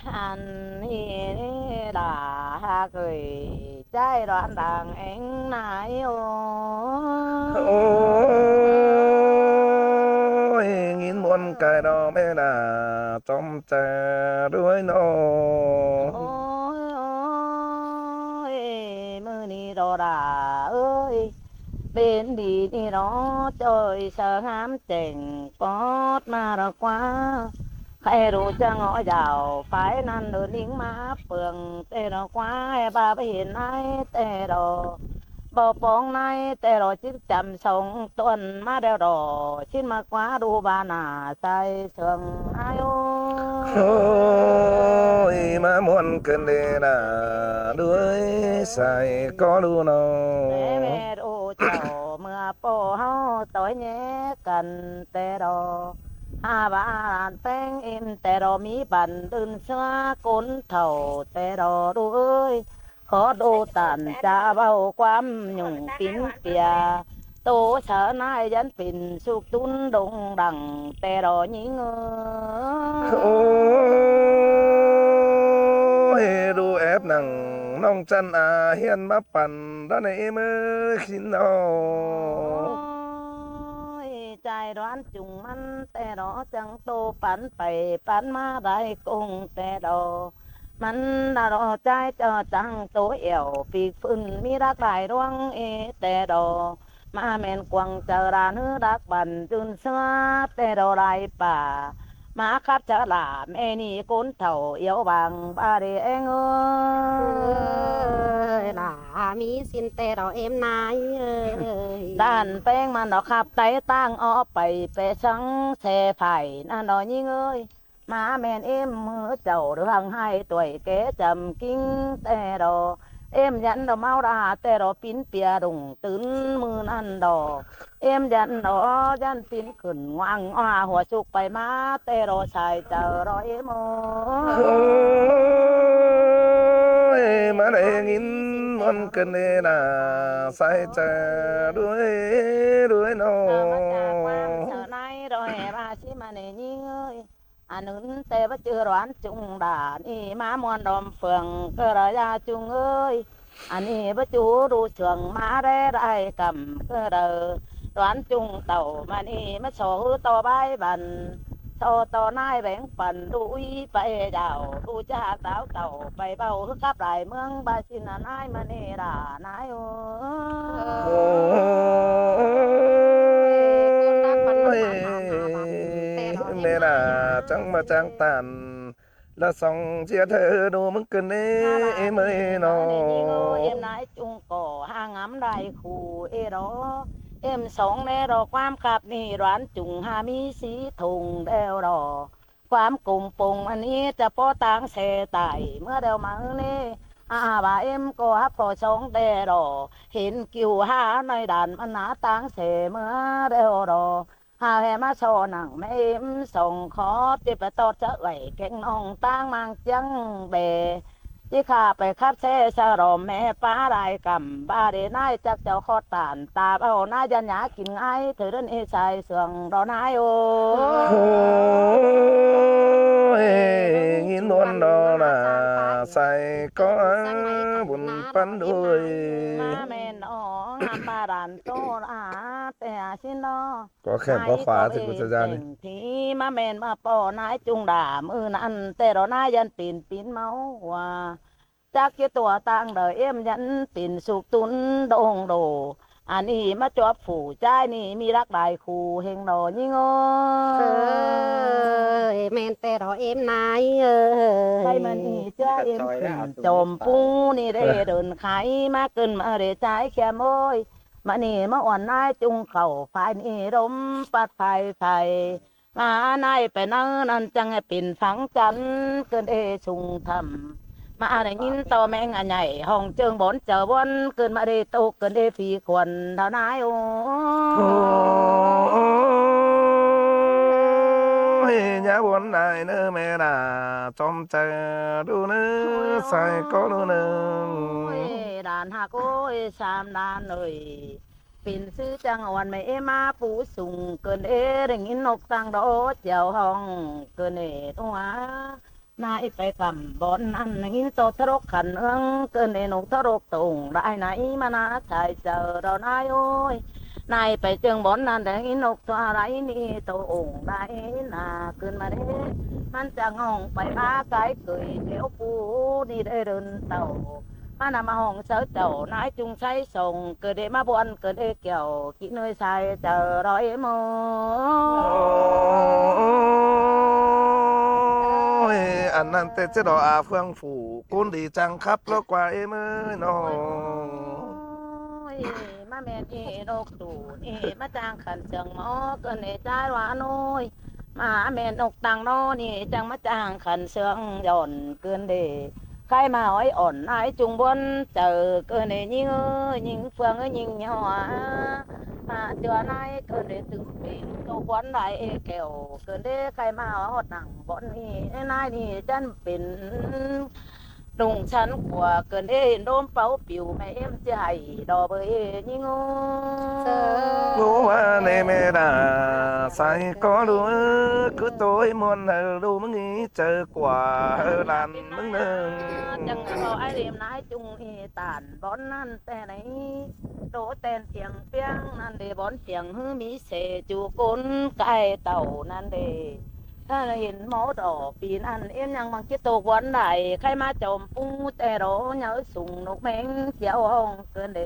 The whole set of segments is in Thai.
anh đã gửi trái đoạn đàn anh nãy ô ôi nghìn muôn cái đó mẹ là trong trà đuôi nó ôi ôi mưa ni đồ đà ơi bên đi đi đó trời sợ hám chèn bót mà đã quá khai đủ cho ngõ giàu phải năn được những má phường tê nó quá ba bây hiện nay tê đồ bờ bóng nay tê đồ chiếc chầm sông tuần má đeo đồ xin mà quá đủ ba nà say sương ai ô ôi mà muôn cơn đê là đuôi xài có đu nó mẹ mẹ đồ chầu mưa bồ hao tối nhé cần tê đồ bạn phanh im tê đồ mi bàn đơn xóa cốn thầu tê đồ đu ơi khó đô tàn cha bao quam nhung kín kìa tô sợ nai dân pin sụp tún đông đằng tê đồ nhí ngơ ôi đu ép nằng nong chân à hiền máปั่น đó này mơ xin nó ôi trai đoán chungมันแต่รอจังโตปันไปปันมาได้คงแต่ดอมันน่ารอใจเจอจังโตเอี่ยวปีกฟื้นมีรักหลายดวงแต่ดอมาแม่นกวางเจอรานรักบันจุนเสือแต่ดอไรป่ามาคับจะหลาแม่นี่ก้นเถ่าเอี่ยวบางบาเดงเอ้ย là mi xin tê đó em nái ơi ด้านแป้งมันดอกขับไตตั้งออกไปเปสังเสไผ่นั่นดอกยิงเอ้ยมาแม่นเอ็มมือเจ้าเรื่องให้ตัวเก๋จำกิ้งแต่ดอเอ็มยันดอกเมาดาแต่ดอกปิ้นเปียดุงตื่นมือนั่นดอกเอ็มยันดอกยันปิ้นขึ้นวางอ้าหัวสุกไปมาแต่ดอกชายเจ้ารอเอ็ม ôi mà đây nghìn muôn cơn đê là say trà đuôi đuôi nó มาจากความเสนายรอยราชิมาเนยิงเอ้ยอันนั้นแต่ว่าเจอร้านจุงด่านี่มามวนดอมเฟืองก็ระยาจุงเอ้ยอันนี้ว่าจูดูเสืองมาได้ได้กำก็เดอร้านจุงเต่ามานี่มาโชว์ต่อใบบันโชว์ต่อนายแบ่งปันดูอีไปดาวดูจ้าสาวเต่าไปเบาคือกับหลายเมืองบาสินานายมานี่ด่านายโอ้ ôi mẹ là trắng mà trắng tàn là song chia thơ đồ mừng cơn đê em ơi nó เอ็มนายจุงก่อห้างน้ำได้คู่เอรอเอ็มสองแน่รอความขับนี่ร้านจุงหามีสีถุงเดวรอความกุ่มปุ่งอันนี้จะพอต่างเสไตเมื่อเดวมาเนี่บาเอ็มก็ฮับพอสองเดรอเห็นกิวหาในด่านมันหนาต่างเสเมื่อเดวรอ หาแห่มาโชว์หนังไม่เอ็มส่งขอติดไปตอดเจอไหวเก่งน้องตั้งมังจังเบที่ข้าไปคับเชสรมแม่ป้าได้กำบาเดนายจักเจ้าขอตานตาเอาหน้ายันหยากินไอ้ถือเดินเอชายเสืองรอนายโอ ôi nghìn muôn đó là say có buồn bắn đuôi มาแม่นอ๋องามบาดานโตแต่ชินนอ có kèm có khóa thì của thời gian này ทีมาแม่นมาป่อนายจุงด่ามือนั่นแต่เรานายยันปีนเมาว่าจักเกี่ตัวต่างเดอเอ็มยันปีนสุกตุนโดงโดอันนี้มาจอบฝูใจนี่มีรักได้คู่เฮงดอยิง ơi men tê đó em nái ใคร ơi มันนี่เจ้าเอ็มขึ้นจมปูนี่ได้เดินไขมาขึ้นมาเดใจแค่โมยมานี่มาอ่อนนายจุงเข่าไฟนี่รมปัดไฟไฟมานายไปนั่งนั่นจังให้ปิ่นฝังจันเกินชุงทำมาได้ยินต่อแมงอันใหญ่ห้องเจิงบนเจอบนเกินมาได้ตกเกินได้ฝีขวัญเท่านายโอ้ ôi nhá buồn này nữa mẹ là trong trà đu nữa say có đu โอ้ nữa ยด่านหักโอ้ยสามด่านเลยปิ่นซื้อจังอ่อนไม่เอมาปูสูงเกินได้ยินนกตังโดดเจ้าห้องเกินตัว นายไปกำบอนนั่นหินโตทรกขันเอื้องเกินในนกทรกตรงได้ไหนมานาใส่เจอเรานายโอ้ยนายไปเจิงบอนนั่นแต่หินนกตัวอะไรนี่โตองได้นาขึ้นมาเด้มันจะงองไปพาไก่เกยเดี๋ยวปูนี่ได้เดินเต่ามานามาห้องเสาเจ้านายจุงใช้ส่งเกิดเดมาบวนเกิดเดเกี่ยวขี้เนยใส่เจอร้อยโม อันนั้นแต่จะดออาเฟืองฝูกุนดีจังครับแล้วกว่าเอ้มือน้อง มาแม่นี่นกตูนี่มาจ้างขันเสียงหมอเกินในใจหวานน้อยมาแม่นกตังนอนี่จังมาจ้างขันเสียงย่อนเกินเดใครมาอ้อยอ่อนนายจุงบนเจอเกินในยิงยิงเฟืองยิงหยอมาเจอนายเกินในตึงเป็นตัวควันได้แก้วเกินเดใครมาหอดหนังบนนี่นายนี่จันเป็นลุงฉันกว่าเกินเห็นโดมเป้าปิวแม่เอ็มจะให้ดอกเบยยิงโง่ รู้ว่าในเมดาใส่ก็รู้คือตัวมวนรู้มึงนี้เจอกว่าลานมึงหนึ่ง จังเอาไอเรียมนายจุงอีตานบอนนั่นแต่ไหนโตแตนเสียงเปียงนั่นเดบอนเสียงฮือมีเสจูกนไก่เต่านั่นเดถ้าเห็นหมอดอกปีนั้นเอ็มยังมังคิดตกวันใดใครมาจมปูแต่โรเหยาสุ่งนกแมงเจียวห้องเกินเด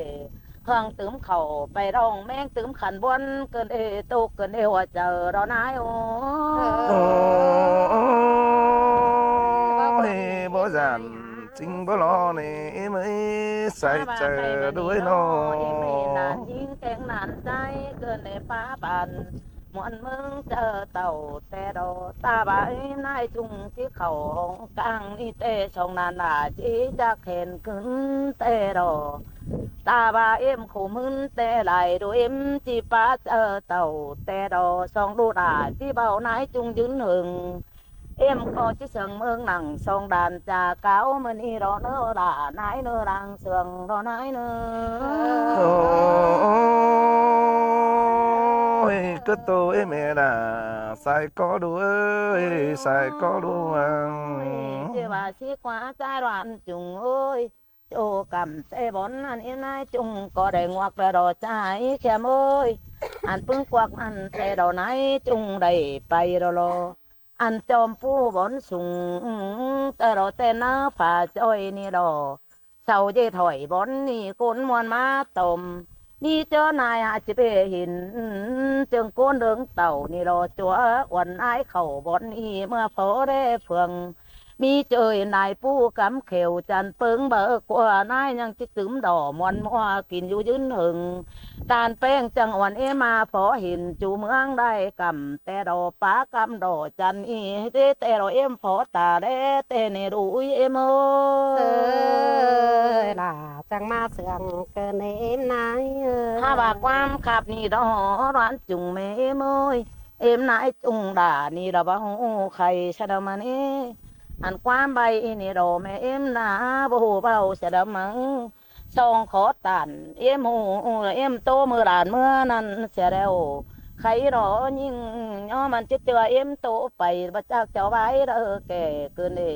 เฮืองตืมเข่าไปร้องแมงตืมขันบนเกินเอตกเกินเอว่าเจอเรานายโอ้ โอ้ยบ่จันจริงบ่รอนี่ไม่ใส่เจอด้วยน้อง นานยิงแกงนานใจเกินในป้าปันมวนมึงเจอเต่าแต่ดอตาบายนายจุงที่เขาห้องกลางนี่เตะช่องนานหนาจีจะเข็นขึ้นแต่ดอตาบาเอ็มขู่มึนแต่ไหลดูเอ็มจีป้าเจอเต่าแต่ดอสองดูดาที่เบานายจุงยืนหึงเอ็มก็จะเสืองเมืองหนังสองด่านจากเก้ามันอีรอเนอด่านายเนอรังเสืองรอนายเนอ โอ้ยก็ตัวเมดาใส่ก็ด้วยใส่ก็ด้วย เจ้าว่าสิกว่าใจร้อนจุงเอ้ยโจกำใจบอนอันเอ็นนายจุงก็ได้งวกแต่รอใจแค่เอ้ยอันปึ้งกวักอันแต่ดอกไหนจุงได้ไปรออันจอมผู้บอนสูงแต่รอแต่หน้าผ่าจ้อยนี่รอเสาเจถอยบอนนี่คนมวนมาตมนี่เจอนายอาจจะไปเห็นจึงโกนเดิงเต่านี่รอจัววันไอายเข่าบอนนี่เมื่อพอได้เฟืองมีเจยนายผู้กำเขียวจันเปิงเบิกกว่านายยังจิตึมดอมวนมัวกินอยู่ยืนหึงการแป้งจังหวันเอมาพอเห็นจูเมืองได้กำแต่ดอป้ากำดอจันอีเตแต่เราเอ็มพอตาได้แต่เนรู้เอ็ม เออล่ะจังมาเสืองเกินในเอ็มนายเออ ถ้าว่าความขับนี่ดอร้านจุงแม่เมยเอ็มนายจุงด่านี่เราบ่ฮู้ใครชะดมันเออันความใบนี่ดอแม่เอ็มนาบ่ฮู้เบาชะดมังซองขอตันเอ็มฮู้เอ็มโตมือหลานเมื่อนั้นเสียแล้วใครรอยิ่งย่อมันจะเจอเอ็มโตไปบ่จักเจ้าไว้เด้อแก่เกินเด้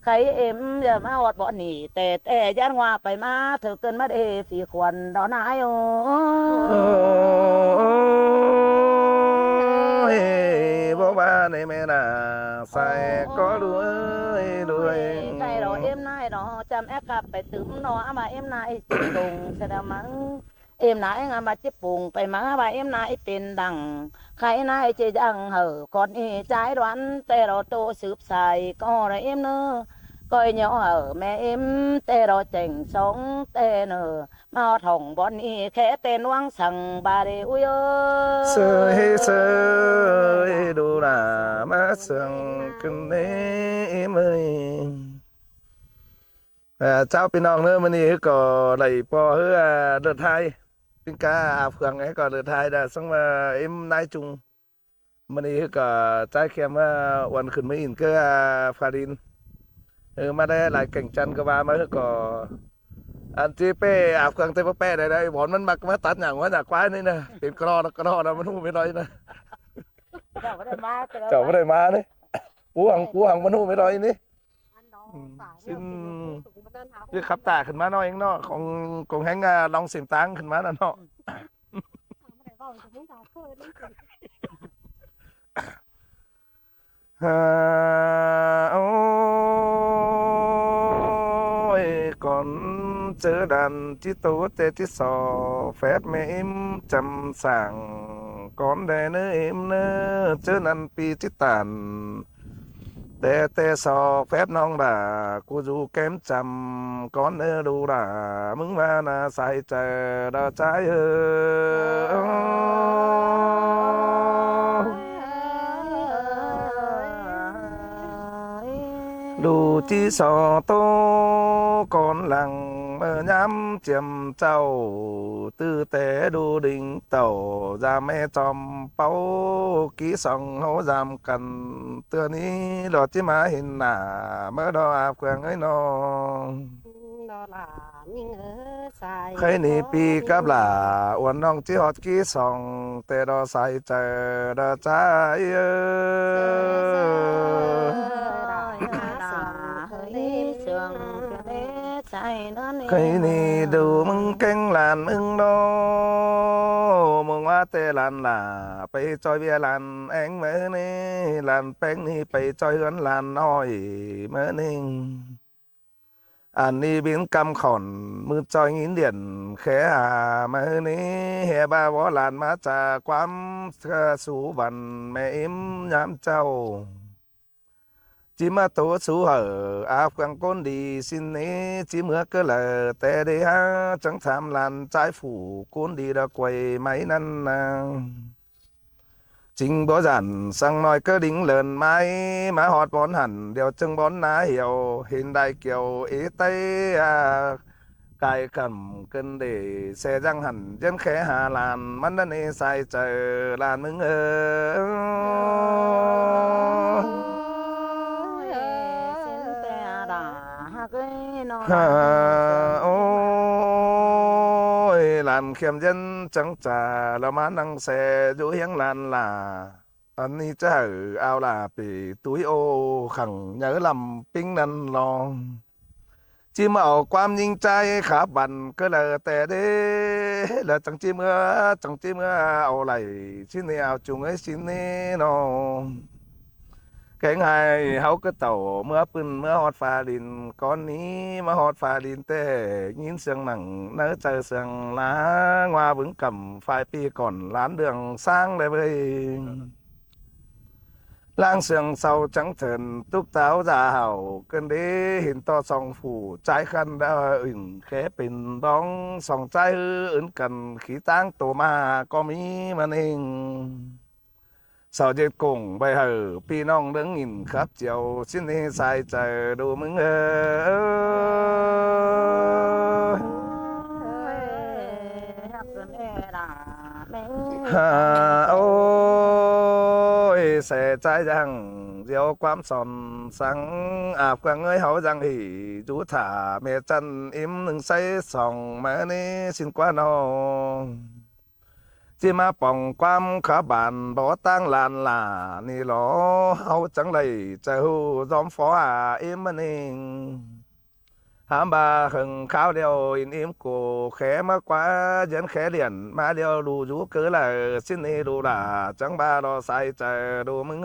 ใครเอ็มอย่ามาอดบ่หนีแต่ยันว่าไปมาเธอเกินมาเดฝีควันดอนายโอ โอ้ยบ่ว่าในแม่น่ะใส่ก็ด้วยด้วย ใครรอเอ็มนายรอจำแอบกลับไปตึมนอมาเอ็มนายจิตงแสดงมังเอ็มนายงามาจิปุงไปมาว่าเอ็มนายเป็นดังใครนายจะยังเหอก่อนอีใจร้อนแต่เราโตสืบใส่ก็ระเอ็มเนอก้อยnhỏ ở mẹ em tê rồi chỉnh sống tê nở mà thòng bọn y khẽ tên oang sằng bà đề ui ơi เสยเสยดูหน้ามาเสียงกันเอ้เมยเจ้าพี่น้องเนื้อมันนี่ก็ไหลพอเฮือเดือดไทยเป็นกาอาเฟืองไอ้ก็เดือดไทยได้สังมาเอ็มนายจุงมันนี่ก็ใจเข็มว่าวันขึ้นไม่อินก็ฟาดินมาได้หลายเก่งจันก็ว่ามาก็อันที่เป้อาเฟืองเต้เป้ได้ได้บอลมันมักมาตัดอย่างว่าจากควายนี่นะเป็นกรอนะมันหูไม่น้อยนะ Chào cái đây má, cái đó เจ้าไม่ได้มาเนี่ยกูหังมันหูไม่น้อยนี่ ซึ่งคือขับตาขึ้นมาหน่อยเองเนาะของแฮงลองเสียงตังขึ้นมาแล้วเนาะฮ่าโอ้ยก่อนเจอดันที่โตเตที่สอแฟดแม่เอ็มจำสั่งก่อนได้เนื้อเอ็มเนื้อเจอนันปีที่ตันแต่สอแฟบน้องด่ากูอยู่แก้มจำก่อนเนื้อดูด่ามึงมาน่าใส่ใจดาใจดูที่สอโตก่อนหลังเมื่อย้ำเจียมเจ้าตื้อแต่ดูดิ่งเต่าจะไม่จอมเป้ากี้สองเขาจำกันเตือนนี้หลอดที่มาเห็นหน้าเมื่อดออาบเครื่องไอ้น้องใครหนีปีกับหล่าอวนน้องที่ฮอดกี้สองแต่ดอใส่ใจดอใจใครนี่ดูมึงเก่งหลานมึงโนมึงว่าแต่หลานหล่าไปจอยเบียหลานแองเมื่อนี่หลานแป้งนี่ไปจอยเฮือนหลานน้อยเมื่อนี่อันนี้บินกำขอนมือจอยงินเดียนแค่หามื่อนี้เฮบาวหลานมาจากความสู่วันแม่อิมยามเจ้าchỉ mà tổ số ở áp quang côn đi xin ní chỉ mưa cơ lờ tè đi ha chẳng tham lan trái phủ côn đi đã quay mấy năm chính bó giản sang nói cơ đính lợn mai má hot bón hẳn điều chân bón ná hiểu hiện đại kiểu ý tây cài cầm cân để xe răng hẳn dân khẽ hà làn mắt đất này sai trời làn mừng ôi làn khiêm dân chẳng trà là má năng xe dỗ hiếng làn là anh đi chở ao là bị túi ô khẳng nhớ lầm pinh năn lo chỉ mà ở quan nhìn trai khá bận cứ là tè đế là chẳng chỉ mưa ao lại xin đi ao chung ấy xin đi nó cái ngày háo cái tàu mưa pin mưa hot pha đình con ní mưa hot pha đình tê nhìn sương nắng nỡ chờ sương lá hoa vững cầm phai pi còn lán đường sang đây với lang sương sau trắng thần túc táo già hảo cơn đế hình to song phủ trái khăn đã ửng khẽ pin bóng song trái ưỡn cần khí tang tổ ma có mí mà nên sao chết cùng bây giờ pi nong đứng nhìn khắp chiều xin đi sai trời đồ mừng ôi sẽ trái rằng diều quám sòn sáng áp quang ơi hậu rằng hỉ chú thả mẹ chân im nâng say sòng mẹ ni xin qua nó chỉ mà bỏng quam khá bàn bỏ tăng làn là ni ló hậu chẳng lầy trời hù gióm phó im mà ninh hàm bà hừng khao đeo in im cổ khẽ mà quá dân khẽ liền mà đeo đủ rú cứ là xin đi đủ là chẳng ba đo sai trời đủ mừng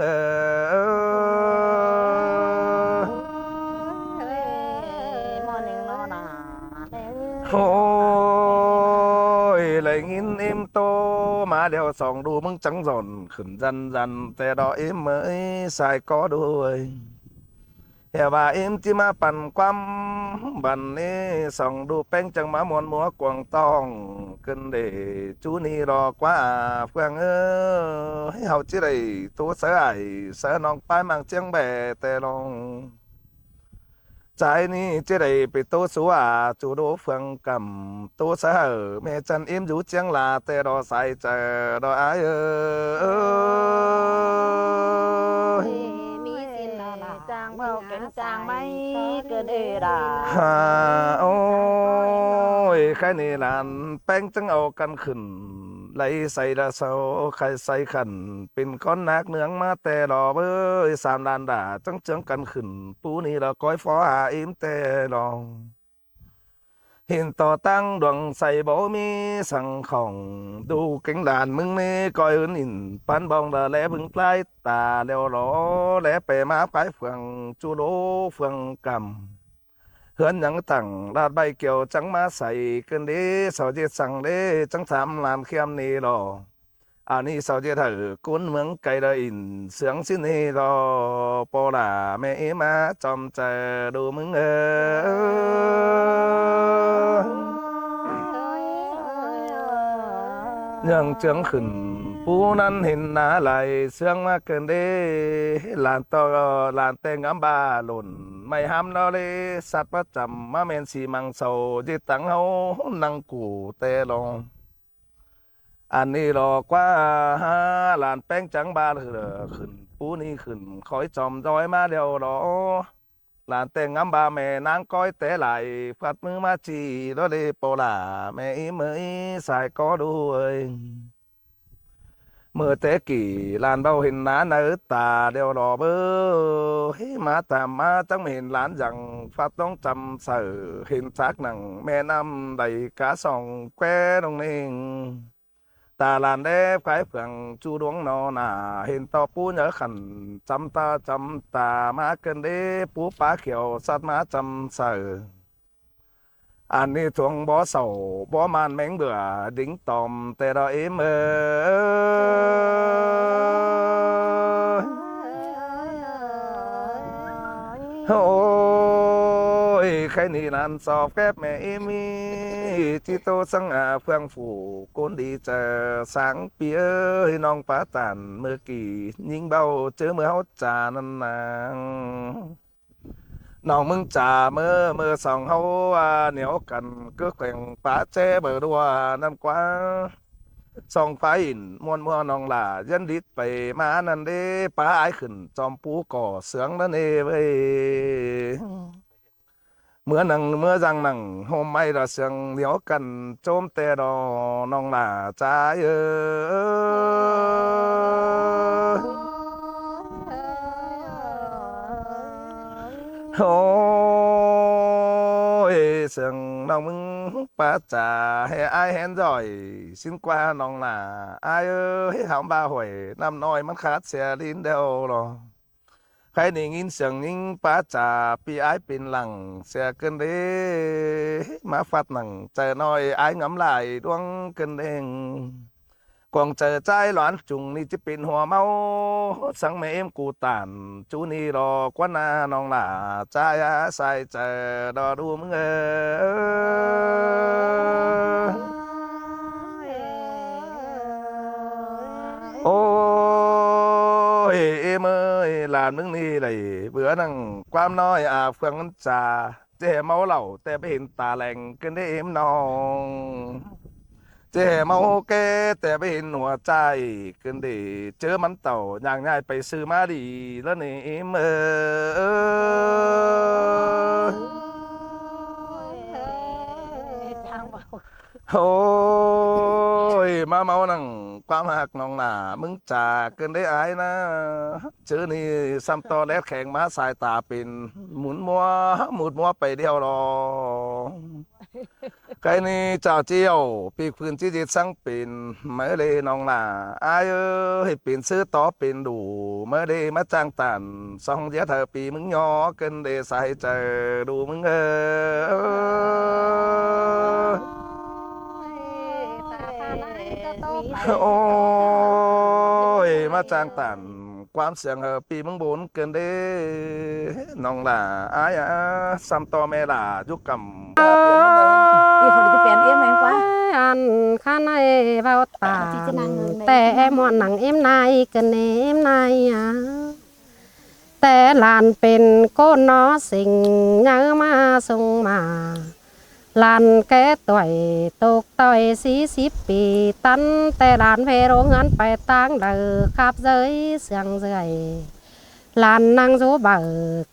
ôi lại nghìn im tô mà đeo sòng đủ mừng trắng giòn khẩn dần dầnแต่đo im mới sai có đuôi hè bà im chỉ màปั่นความบันนี้ส่องดูแป้งจังมามวนมัวกวางต้องขึ้นเดจูนี่รอกว่าเฟืองให้เฮาจิได้ตัวเสือไอเสือน้องป้ายมังเจียงแบแต่ลองใจนี่จิได้ไปตัวสัวจูดูเฟืองกำตัวเสือแม่จันอิ่มอยู่เจียงลาแต่รอใส่ใจรออายTrang bao cảnh trang mấy cái đề đà ôi cái này là bánh trắng âu căn khẩn ไหลใส่ละเสาใครใส่ขันเป็นก้อนนักเนืองมาแต่รอเบ้ยสามดานด่าจังเจืองกันขึ้นปูนี่ละก้อยฟ้อหาอิมแต่รองเห็นต่อตั้งดวงใส่บ่มีสังของดูเก่งด่านมึงนี่ก้อยอื่นอินปันบองละแลบึงปลายตาแล้วรอแลไปมาปลายเฟืองจูโลเฟืองกำ เฮือนหยังตั้งลาดใบเกี่ยวจังมาใส่กันเด้เสาเจ็ดสั่งเด้จังถามลานเขียมนี่รออันนี้เสาเจ็ดเถอกุนเมืองไกลละอินเสียงสินี่รอปอลาแม่เอมาจอมใจดูมึงยังเจืองขึ้นปูนั้นเห็นหนาไหลเสียงมาเกินเด้ลานต่อลานแต่งอัมบาหล่นไม่ห้ามเราเลยสัตว์ประจำมาเมนสีมังเสาจิตังเฮานั่งกูแต่ลองอันนี้รอกว่าลานแป้งจังบาขึ้นปูนี่ขึ้นคอยจอมจอยมาเดียวรอลานแต่งอัมบาแม่นางก้อยแต่ไหลฟัดมือมาจีรถเลยโปลาแม่อีเมยสายก็ด้วยเมื่อแต่กี่ลานเบาเห็นหนาเนื้อตาเดียวรอเบอให้มาตามมาจังไม่เห็นหลานอย่างฟัดต้องจำเสือเห็นจากหนังแม่น้ำใดกาส่องแควตรงนี้ตาลานแดบขายเผื่องจูดวงนอนาเห็นต่อปูเนื้อขันจำตามาเกินเด้ปูปลาเขียวสัตว์มาจำเสืออันนี้ทวงบ่เศร้าบ่มานแมงเบื่อดิ้งตอมแต่เราเอ็มโอ้ยใครนี่นั่นสอบแคบแม่เอมีที่โตสังอาเฟื่องฝูคนดีเจอสังเปียให้น้องป้าตันเมื่อกี้ยิงเบาเจอเมื่อเขาจานันนางน้องมึงจ่าเมื่อสองเฮาเหนียวกันก็แข่งป้าแจ้เบอร์ดัวน้ำกว่าสองไฟอินมวนมัวน้องหล่ายันดิดไปมานั่นเด้ป้าอายขึ้นจอมปูก่อเสืองนั่นเอเว้ยเมื่อนังเมื่อจังนังโฮมไม่ละเสืองเหนียวกันโจมแต่ดอน้องหล่าจ้าโอ้ยเสียงน้องมึงป้าจ๋าให้อายเห็นจ่อยสิ้นกว่าน้องหล่าอายให้หามบาหวยน้ำน้อยมันขาดเสียลิ้นเดียวหรอใครได้ยินเสียงยิงป้าจ๋าปีอายเป็นหลังเสียเกินเด้มาฟัดหนังใจน้อยอายงำลายดวงเกินเองกวางเจอใจหลานจุงนี่จะเป็นหัวเมาสังแม่เอ็มกูตานจูนี่รอกว่านาน้องหล่าใจใส่เจอดอดูมึงโอ้ยเอ็มหลานมึงนี่เลยเบื่อนั่งความน้อยเฟืองมันจ่าเจ๊เมาเหล่าแต่ไปเห็นตาแหลงกันได้เอ็มน้องเจ๊เมาแกแต่ไปเห็นหัวใจกันดีเจอมันเต่าอย่างง่ายไปซื้อมาดีแล้วนี่โอ้ยมาเมานังความหักน้องหนามึงจากเกินได้อายนะเจอนี่ซ้ำต่อแลดแข่งมาสายตาเป็นหมุนมัวไปเดียวรอใครนี่เจ้าเจียวปีกพื้นที่จิตสังเป็นเมื่อเลยน้องหนาอายให้เป็นซื้อต่อเป็นดูเมื่อเลยมาจ้างตันสองเดียวเธอปีมึงย่อเกินได้ใส่ใจดูมึงโอ้ยมาจ้างตันความเสียงปีมึงบุญเกินเด้น้องหล่าอายซ้ำต่อแม่หล่ายุกกำอีฝนจะเปลี่ยนเอ็มไหมกว่าอันข้าในเบาตาแต่หมอนหนังเอ็มนายกันเอ็มนายแต่หลานเป็นก้นน้อสิ่งเยอะมาส่งมาหลานแก่ต่อยตกต่อย40 ปีตันแต่หลานเพโรงเงินไปตั้งเดือขับเจยเสียงเจยหลานนั่งโจเบอ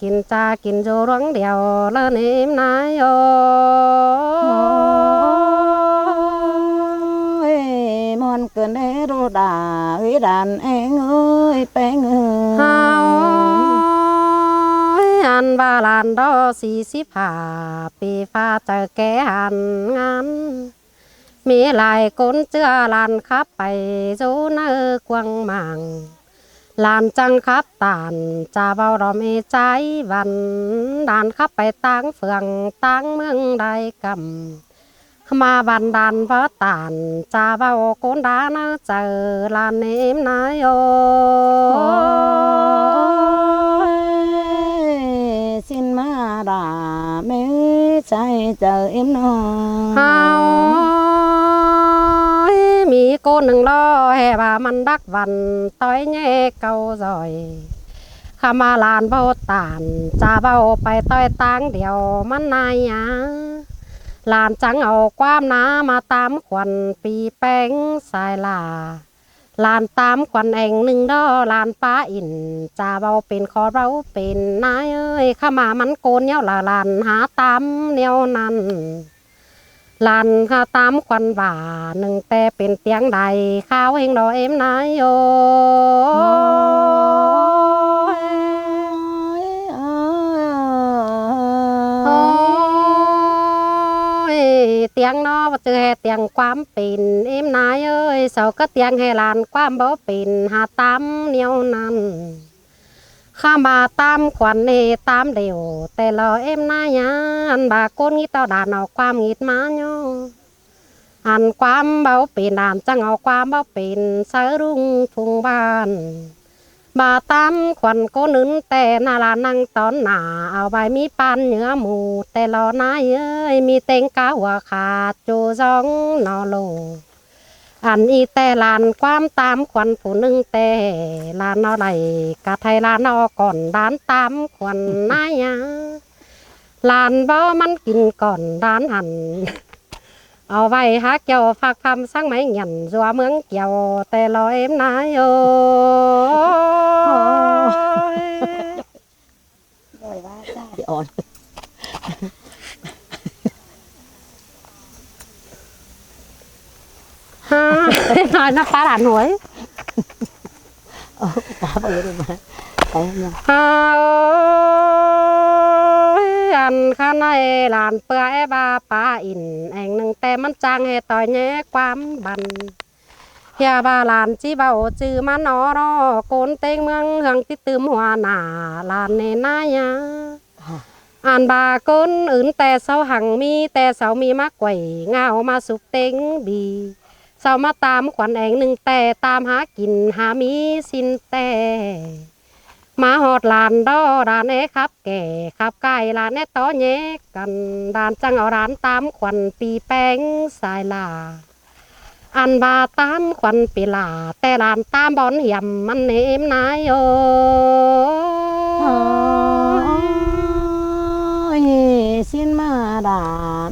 กินจากินโจร้องเดียวแล้วนิ่มนายโอ้มอนก cơn đế rô đà với đàn em ơi bé ơi อันว่าลานดอ45 ปีฟ้าเจอแก่หันงานมีหลายคนเจือลานขับไปจูเนอกวงมังลานจังขับตานจะเบาเรามีใจวันดานขับไปตั้งเฟืองตั้งเมืองใดกำมาบันดาลเพราะตานจะเบาคนดาเนเจอลานเนมนายโยxin má đà mêใจเจอเอ็มน้อง เฮามีcôหนึ่งล้อแห่ว่ามันดักวันต้อยแง่เก่าซอยข้ามาลานเบาตานจะเบาไปต้อยตังเดียวมันนายหยาลานจังเอาความน้ามาตามขวัญปีแป้งสายลาลานตามขวัญเองหนึ่งดอลานป้าอินจะเบาเป็นคอเราเป็นนายเอ้ยข้ามามันโกนเนี้ยละลานหาตามเนียวนั้นลานหาตามขวัญบ่าหนึ่งแต่เป็นเตียงใดข้าวเองดอเอ็มนายโยเตียงนอเจอเตียงความเป็นเอ็มนายเอ้ยเสาก็เตียงให้ลานความบ่เป็นหาตามเนียวนั้นข้ามาตามขวัญเอตามเดียวแต่รอเอ็มนายอันบาโกนงี้ต่อด่านเอาความงิดมาโยอันความเบาเป็นด่านจังเอาความเบาเป็นเสรุ่งพุงบ้านบาตามขวัญโกนึนแต่นาลานั่งตอนหนาเอาใบมีปานเนื้อหมูแต่รอนายเอ้ยมีเต็งกาหัวขาดจูซองนอโลอันอีแต่ลานความตามขวัญผู้หนึ่งแต่ลานเอาไหลกะไทยลานเอาก่อนด้านตามขวัญนายลานบ่มันกินก่อนด้านหันเอาไว้ฮักเกี่ยวฝากคำสั่งไม่หยันจัวเมืองเกี่ยวแต่รอเอ็มนายโยrồi ba ra thì ổn ฮ่าน้าปลาหลานหน่วย cá bự rồi mà cái nha ฮ่าอันข้าในหลานเปื่อยบาปลาอินแองหนึ่งแต่มันจังให้ต่อยแง่ความบันเฮียบาหลานจีเบาจือมานอรอโกนเต็งเมืองเฮืองที่ตืมหัวหน้าหลานเนนายาอ่านบาโกนอื่นแต่เสาหังมีแต่เสามีมากกว่าเงามาสุกเต็งบีเสามาตามขวัญแองหนึ่งแต่ตามหากินหามีสินแต่มาหอดลานดอดานเอครับแก่ขับไก่ลานเอต่อแยกกันดานจังเอาร้านตามขวัญปีแป้งสายลาอันบาตามขวัญปีลาแต่ลานตามบอนเหี่ยมมันเนมนายโยxin má đà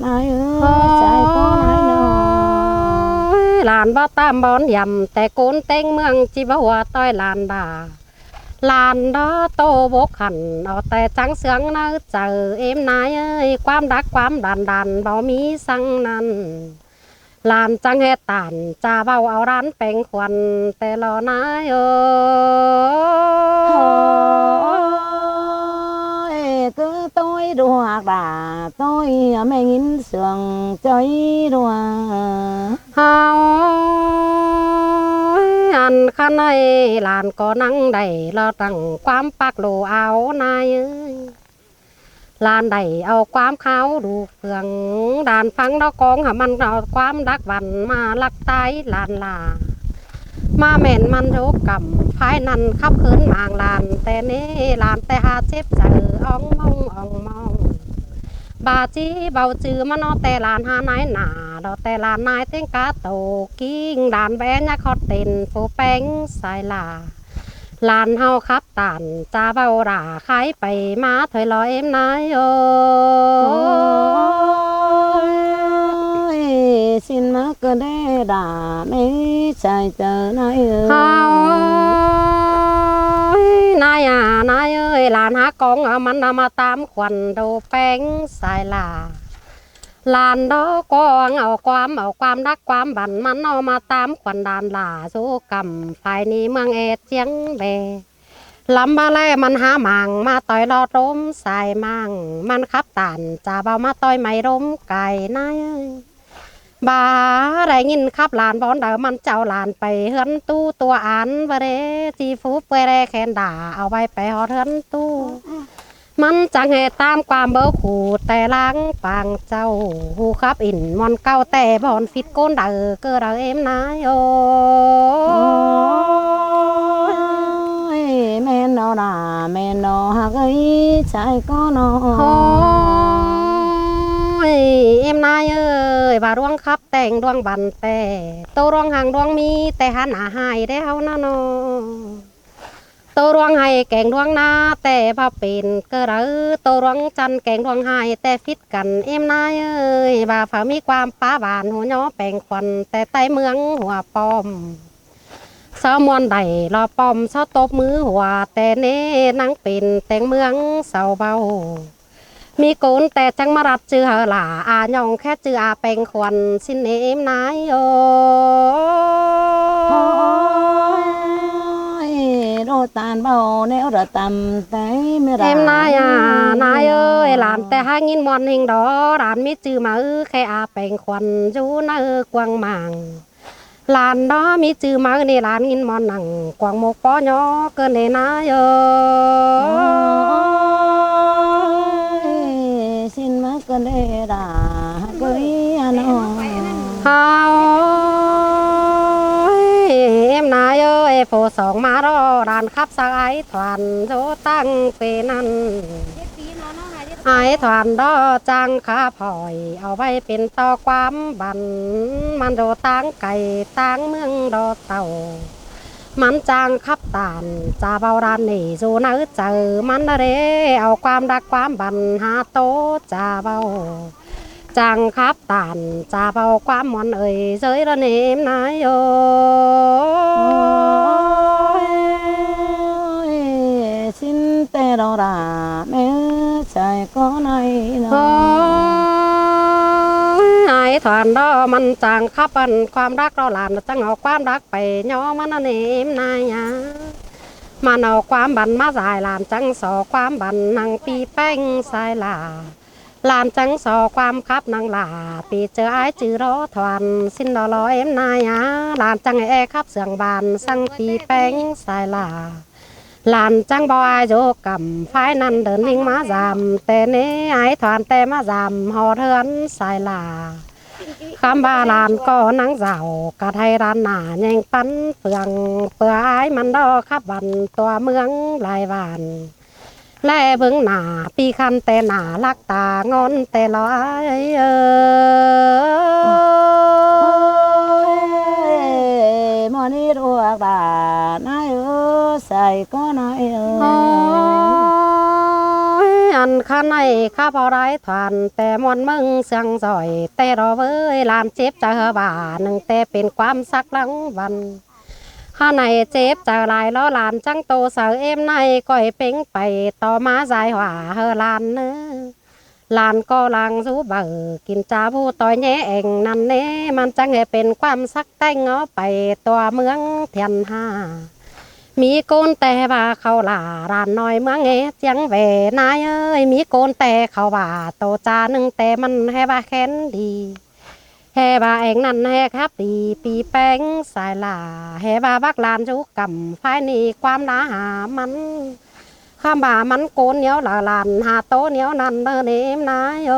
nายเอ้ยใจก็นายน้อยลานบ่ตามบอนเหี่ยมแต่โกนเต็งเมืองจีบหัวต้อยลานดาลานดอโตบกขันเอาแต่จังเสืองเนื้อเจอเอ็มนายเอ้ยความรักความดันบ่มีสั่งนั้นลานจังเฮตานจ่าเบาเอาร้านแปงควันแต่รอนายเอ้ยcứ tôi đùa đà tôi mẹ nghìn sườn chơi đùa เฮาอันข้าในลานก็นั่งได้เราตั้งความปักโลเอานายเอ้ยลานใดเอาความเขาดูเฟืองดานฟังดอกกองหามันเอาความดักวันมาลักตายลานลามาแม่นมันโยกกับภายนั้นขับคืนนางลานแต่นี้ลานแต่หาเจ็บเจออ่องมองบาจีเบาจือมันเอาแต่ลานหานายหนาดอแต่ลานนายเต้งกาโตกิ้งดานแบนยาคอเต็นฟูแป้งสายลาลานเฮาครับตานจ่าเบาด่าขายไปมาถอยลอยเอ็มนายโยxin má cơ đê đà mấy chạy chờ nาย เฮานายนายเอ้ยลานหากองมันมาตามขวัญดูแป้งสายลา ลานดอกกองเอาความรักความบันมันเอามาตามขวัญดานหลาสู้กำฝ่ายนี้เมืองเอเจียงเบลำบาแลมันหามังมาต่อยรอดร่มสายมังมันขับตันจ่าเบามาต่อยไม่ร่มไก่นายบาได้ยินขับหลานบอนเดามันเจ้าหลานไปเฮือนตู้ตัวอันบะเรจีฟูเปรแคนด่าเอาไว้ไปหอเฮือนตู้มันจังเหตุตามความเบอขู่แต่ล้างปางเจ้าหูขับอินมอนเก้าแต่บอนฟิตโกนเดอเกอเราเอ็มนายโอแม่นอน่ะแม่นอหักเอ้ยใจก็นอโอ้ยเอ็มนายเอ้ยว่าดวงขับแต่งดวงบันแต่โตดวงห่างดวงมีแต่หันหาหายได้เฮานะโนโตดวงให้แก่งดวงนาแต่พอเป็นเกอโตดวงจันแก่งดวงหายแต่ฟิตกันเอ็มนายเอ้ยว่าฝ่ามีความป้าบานหัวย้อแปลงควันแต่ใต้เมืองหัวปอมสาวมวนใดรอปอมสาวตบมือหัวแต่เน่นังเป็นแต่งเมืองเสาเบามีโกนแต่จังมารับจือหล่าอายองแค่จืออาแปลงควันสินเนมนายโอโรตานเบาแนวระตำแต่ไม่ได้เอ็มนายนายเอ้ยหลานแต่หางินมอนหิงดอหลานมีจือมาแค่อาแปลงควันอยู่เนื้อกวางมังหลานดอมีจือมาในหลานงินมอนหนังกวางโมกปอยอเกินในนายเอ้สินมาเกินได้ด่าเกยอันอ๋อเฮาเอ็มนายเอ้ยโผสองมารอร้านขับสายถวันโจตั้งเปนันไอ้ถวันดอจังขาพลอยเอาไว้เป็นต่อความบันมันโดตั้งไก่ตั้งเมืองดอเต่ามันจางขับตานจ่าเบาร้านนี่สู่นาเจอมันเรเอาความรักความบันหาโตจ่าเบาจังขับตานจ่าเบาความมอนเอ่ยเจยระเนมนายโอสินแต่เราด่าแม่ใจก็ในนอไอ้ถอนดอมันจางขับปันความรักเราหลานจังเอาความรักไปย้อมันเนมนายามันเอาความบันมาสายหลานจังสอความบันนางปีแป้งสายหลาหลานจังสอความคับนางหลาปีเจอไอ้จือรอถวันสินดอลอยเอ็มนายาหลานจังแอคับเสียงบานสั่งปีแป้งสายหลาหลานจังบอยโยกำไฟนั่นเดินวิ่งมาจำแต่เนี้ไอ้ถอนแต่มาจำหอเทือนสายหลาคำบาลานก็นังเจ้ากะไทยร้านหนาแยงปันเปลืองเปื่อไอ้มันดอขับบันตัวเมืองลายวันแล่เบิ้งหนาปีคันแต่หนาลักตางอนแต่ลอยมอนี่รัวด่านายใส่ก็นายอันข้าในข้าพอได้ทานแต่มอนมึงเสียงจ่อยแต่รอเว้ยลานเจ็บจะบ่าหนึ่งแต่เป็นความสักหลังวันข้าในเจ็บจะลายล้อลานจังโตเสาเอ็มในก้อยเป่งไปต่อมาใจหว่าเฮอลานเนื้อลานก็ลังสู้เบอกินจ้าผู้ต่อยแย่เองนั่นเน่มันจังให้เป็นความสักแต่งเอาไปตัวเมืองเทียนห้ามีโกนแต่ว่าเขาหลาร้านน้อยเมืองเอเจียงเวนายเอ้ยมีโกนแต่เขาว่าโตจาหนึ่งแต่มันให้ว่าแค้นดีให้ว่าเองนั่นให้ครับปีปีแป้งสายหลาให้ว่าบักลานจุกกำไฟนี่ความหนาหามันข้ามบ่ามันโกนเหนียวลานหาโตเหนียวนั่นเดินเอ็มนายโอ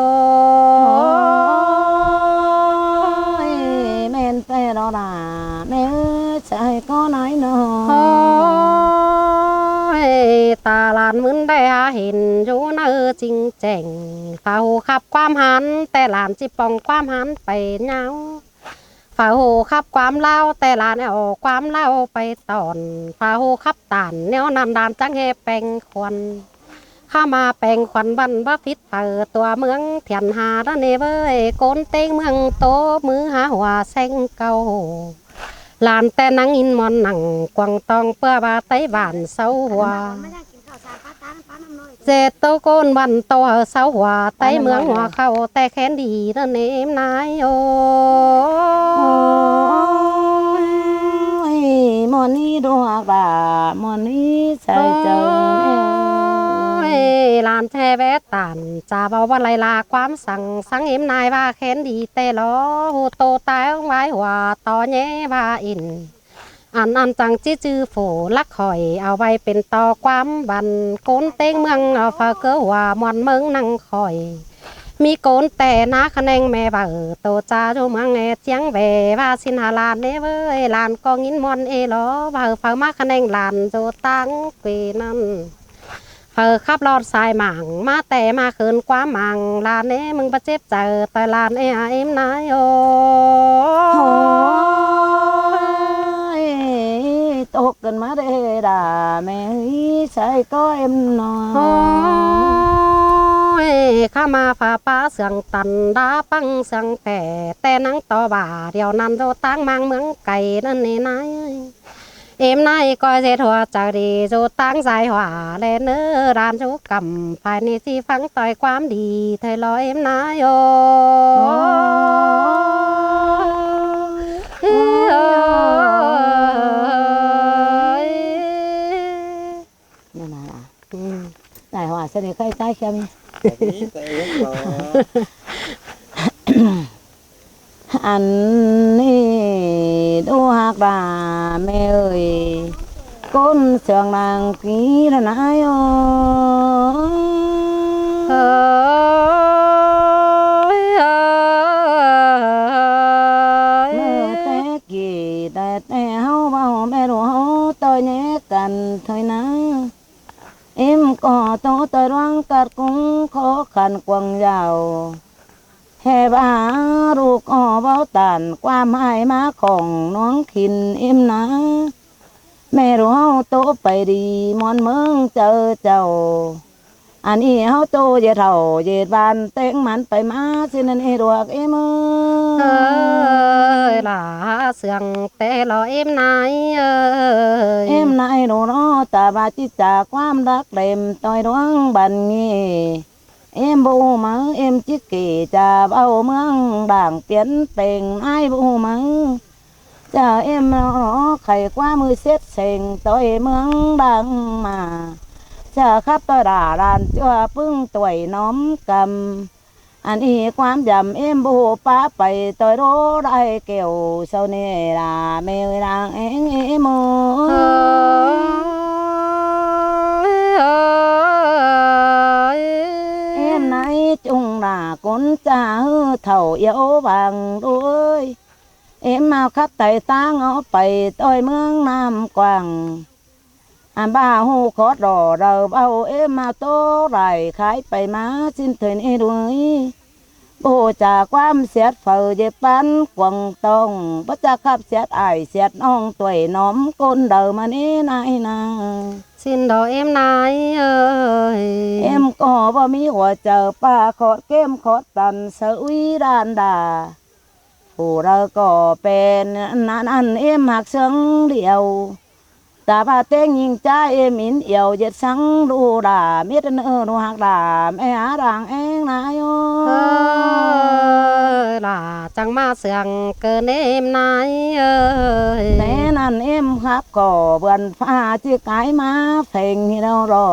แม่นแต่เราด่าแม่ใจก็นายนอตาลานมึนได้เห็นอยู่เนื้อจริงแจ้งเฝ้าขับความหันแต่หลานจิปองความหันไปเงาฝ่าหูขับความเล่าแต่ลานเอาความเล่าไปตอนฝ่าหูขับตานเนี้ยนำดานจังเฮแปงควันข้ามาแปงควันบันว่าฟิตเปิดตัวเมืองเถียนหาด้านเนเว้ยโกนเต็งเมืองโตมือหาหัวแสงเก่าลานแต่นังอินมอนหนังกวางตองเปื้อบาไต้บานเสาหัว เจตโตโกนวันโตเสาหัวไตเมืองหัวเข้าแต่แค้นดีนั่นเองนายโอ้ยมอนี่ดวกบ่ามอนี่ใส่เจิงลานแช่แวะตันจะเบาว่าไรลาความสั่งสังเอ็มนายว่าแค้นดีแต่ล้อหูโตตายไว้หัวต่อแย่ว่าอินอันจังจื้อโฝลักข่อยเอาไว้เป็นต่อความบันโกนเต้งเมืองเอาฝาเกอว่ามวนเมืองนั่งข่อยมีโกนแต่นาคะแนงแม่บ่าโตจ้าโจเมืองแง่เจียงแหวว่าสินหาลานเนเว้ยลานก็งินมอนเอล้อบ่าฝามาคะแนงลานโจตั้งเกวนั่นขับรถสายหมางมาแต่มาเขินความหมางลานเน่มึงประเจ็บใจแต่ลานเอ็มนายโอ้ตกกันมาได้ด่าแม่ใส่ก็เอ็มนอข้ามาฝ่าป้าเสียงตันดาปังเสียงแต่นังต่อบ่าเดียวนั้นโจตั้งมังเมืองไก่นั่นนี่นายเอ็มนายก็เจทัวจากดีโจตั้งใจหว่าแลเนื้อรานชุกกำภายในที่ฟังต่อยความดีไทยลอยเอ็มนายโอนั่นน่ะได้หว่าเสด็จใครใต้เข้มอันนี้ดูหักดาแม่เอ้ยก้นเสียงนางผีละนายโอเมื่อแต่กี่แต่เฮาเบาแม่รู้เฮาต่อยแยกกันเถอยนะเอ็มก็โตต่อยร่างกัดกุ้งขอขันกวางยาวแห่บ้าลูกอ้อเบาตันความหายมาของน้องขินเอ็มนะแม่รู้เฮาโตไปดีมอนเมืองเจอเจ้าอันนี้เฮาโตเยเท่าเยบานเต็งมันไปมาสินันเอรวกเอ็มล่ะเสียงแต่รอเอ็มนายเอ็มนายรู้เนาะตาบาจิจากความรักเต็มต่อยดวงบันงี้เอ็มบูมังเอ็มจิกกี้จะเอาเมืองด่างเปลี่ยนเปล่งไอ้บูมังจะเอ็มเนาะไข่กว่ามือเซ็ตเสงต่อยเมืองดังมาจะขับต่อด่าดานจัวปึ้งต่วยน้อมกำอันนี้ความจำเอ็มบูป้าไปต่อยโรได้เกี่ยวเศร้าเนลาเมยรางเอ็งเอ็มจุงหน้าก้นจ้าเท่าเยาบางด้วยเอ็มมาขับไต่ตางเอาไปต่อยเมืองน้ำกว้างอันบ้าหูขอดรอเราเอาเอ็มมาโตไรขายไปมาสิ้นเถินเอด้วยโบจากความเสียดเฝ้าเย็บปันกวงตองบ่จะขับเสียดไอเสียดน้องตัวน้อมก้นเดิมมานี้นายนาสิ้นดอกเอ็มนายเอ็มก็บ่มีหัวเจอป้าขอเก้มขอตันเสวีดานดาผู้เราก็เป็นนั่นเอ็มหักเชิงเดียวตาบาเต้งยิงใจเอ็มอินเอี่ยวเย็ดสังดูดาเม็ดเนื้อดูหักดาแม่หาด่างเองนายโอล่ะจังมาเสียงเกินเอ็มนายแม่นั่นเอ็มครับก็เบือนฟ้าที่กายมาเพ่งให้เรารอ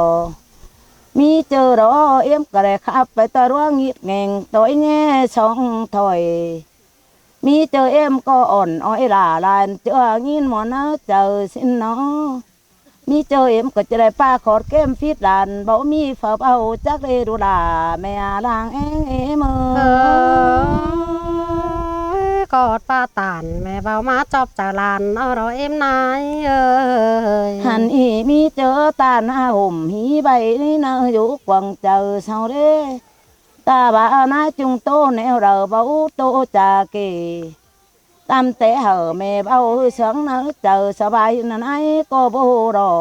มีเจอรอเอ็มก็ได้ขับไปตะร่วงงิดเง่งตัวแง่ช่องถอยมีเจอเอ็มก็อ่อนอ้อยลาลานเจองินหมอนะเจอสิ้นเนาะมีเจอเอ็มก็จะได้ป้าขอดเก้มฟิดลานบ่มีฝ่าเอาจักเรดูดาแม่ลางเองเอ็มกอดป้าตานแม่เบามาจอบจากลานเอารอเอ็มนายหันอีมีเจอตาหน้าห่มหีใบนี่เนออยู่กวางเจอเศร้าเด้ตาบานาจุงโตแนวเราเบาโตจากเกตามแต่เหอแม่เบาเสียงเนอเจอสบายนั่นไอ้ก็โบรอ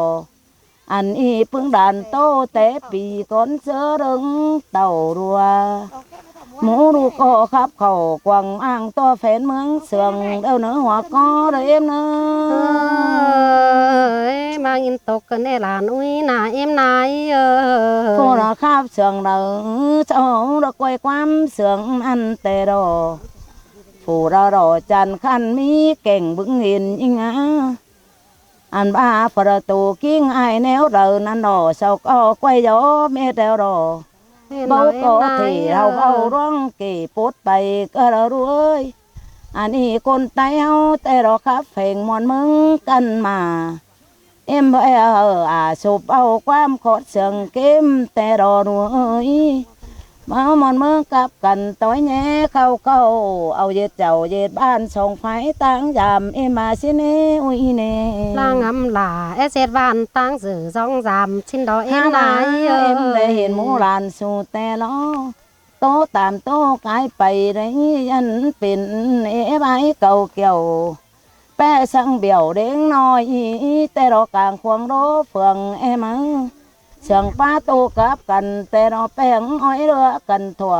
อันอีพึ่งด่านโตแต่ปีก้นเสือรึงเต่ารัว หมูรูก็ขับเข่ากวางอ่างตัวแฟนเมืองเสืองเดาเนื้อหัวก็เด้เอ็มเนื้ เอ้ อย มาอินตกกันในหลานอุ้ยนาเอ็มนายเอ้ย ผู้ราขับเสืองเดาเจ้าดอกไว้ความเสืองอันแต่รอผู้รอจันขันมีเก่งบึงเห็นยิ่งอันบ้าประตูกิ้งไอแนวเดินนั่นรอเสาก็ไว้ยอเมตรรอเบาก็ที่เราเบาร้องเก็บปดไปก็เรารวยอันนี้คนไต้เฮาแต่เราขับเพลงมวนมึงกันมาเอ็มบ่สูบเอาความขอดเสียงเกมแต่รอรวยมามอนเมืองกับกันต้อยแง่เข้าเอาเย็ดเจ้าเย็ดบ้านส่งไฟตั้งยามเอ็มมาสิเนอุ้ยเน ลางำลาเอเซดวานตั้งสื่อสองสามชิ้นดอกเอ็มนายเอ้ เอ็ ย มได้เห็นหมูลานสู่แต่ล้อโตตามโตกายไปได้ยันเป็นเอ๋ใบเก่าเกี่ยวแป้สังเบี่ยวเด้งน้อยแต่รอกลางควงโรเฟืองเอมังเสียงป้าโตกับกันแต่รอแป้งอ้อยเรือกันถั่ว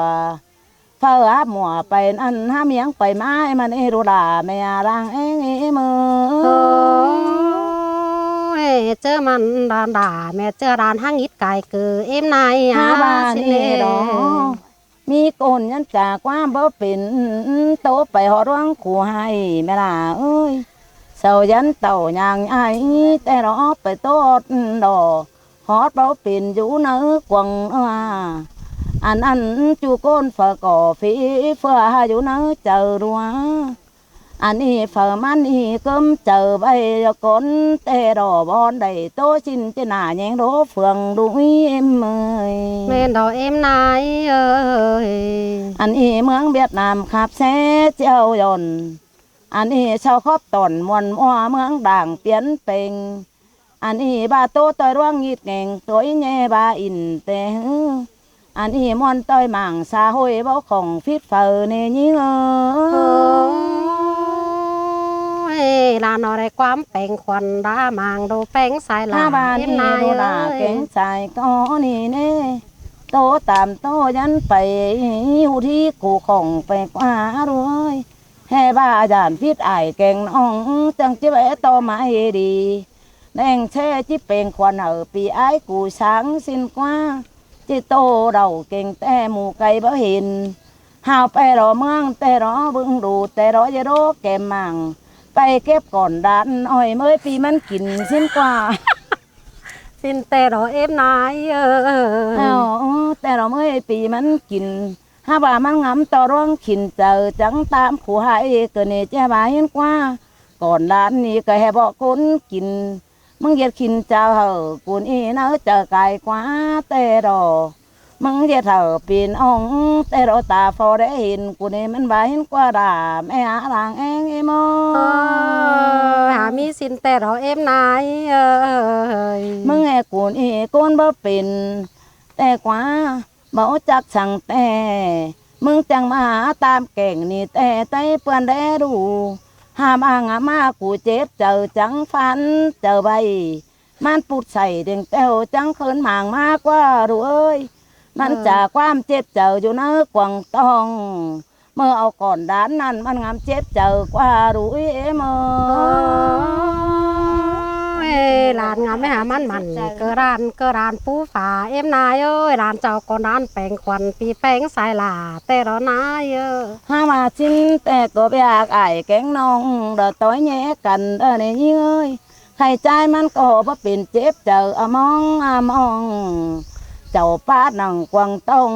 ฟ้าหมัวไปนั่นห้ามยังไปไม้มันเอรุดาแม่ร่างเองเอมือ โอ้ยเจอมันด่าแม่เจอร้านห้างอิดไก่เกือเอ็มนาย หาบ้าน สิ นี่ดอกมีโกนยันจากความบ่เป็นโตไปหอร้องขู่ให้แม่ล่ะเอ้ยเสายันเต่าย่างไอ้แต่รอไปโตดดอหอดบ่เป็นอยู่เนื้อกวงอันจูโกนฝาก่อฝีเฟื่ออยู่เนื้อเจอรัวอันนี้ฝามันอีกมเจอใบก้นแต่รอบอนได้โตชินจะหน้าแยงโรเฟืองดุยเอ็มเอ้ย แม่ดอกเอ็มนายเอ้ย อันนี้เมืองเวียดนามขับแซ่เจ้ายนต์อันนี้ชาวครอบตอนมวนมัวเมืองด่างเปลี่ยนเปงอันนี้บาโตต่อยร่วงยีดแงงตัวแง่บาอินแต่อันนี้มวนต่อยหมางซาหอยเบาของฟิตเฟอเนยิง โอ้ยลานอะไรความแปลงควันดามางดูแป้งสายลา หน้าบ้าน เอ็ม นี่ นาย ดู เอ้ ดาเก่ง ย ใจก็นี่เน่โตตามโตยันไปอยู่ที่กูของไปกว่ารวยแห่บ้าจานฟิตไอายแกงน้องจังจิแวะต่อมาให้ดีแดงแช่จิเป็นควันปีไอ้ายกูช้างสิ้นกว่าจิโตเราเก่งแต่หมูไก่บ่เห็นหาวไปรอเมืองแต่รอบึงดูแต่รอจะโรแกมมังไปเก็บก่อนดันอ้อยเมื่อปีมันกินสิ้นกว่า สินแต่ดอกเอ็มนายเอ้ย เอาแต่เราเมื่อปีมันกินถ้าว่ามันงำต่อร่องขินเจอจังตามขู่หายเกินเจ้าบาเห็นกว่าก่อนร้านนี้ก็ให้บอกคนกินมึงเหยียดขินเจ้าเหอะกูนี่เนอะเจอไกลกว่าแต่รอมึงเหยียดเหอะปีนอ่องแต่รอตาฟอได้เห็นกูนี่มันบาเห็นกว่าด่าแม่หาหลังเองไอ้โม เอ้ยหามีสินแต่ดอกเอ็มนายเอ้ย มึงไอ้กูนี่โกนบ่เป็นแต่กว่าบ่จักสั่งแต่มึงจังมาตามแก่งนี่แต่ไต้เปื่อนได้ดูหามอ่างมากูเจ็บเจอจังฟันเจอใบมันปุดใส่เด้งเต้วจังเขินหมางมากกว่ารู้เอ้ยมันจากความเจ็บเจออยู่เนื้อกวางตองเมื่อเอาก่อนด้านนั้นมันงามเจ็บเจอกว่ารู้เอ้เมื่ โอ้ อ ยหลานงามไม่หามันเกอรานผู้ฝาเอ็มนายเอ้ยหลานเจ้าก็นานแปลงควันปีแป้งสายลาแต่เรานายเอ้ย ห้ามาชิ้นแต่ก็ไปอยากไอ้แกงน้องเด้อต้อยแย่กันในยิ่งเอ้ยใครใจมันก็บ่เป็นเจ็บเจอมองเจ้าป้านังกวางต้อง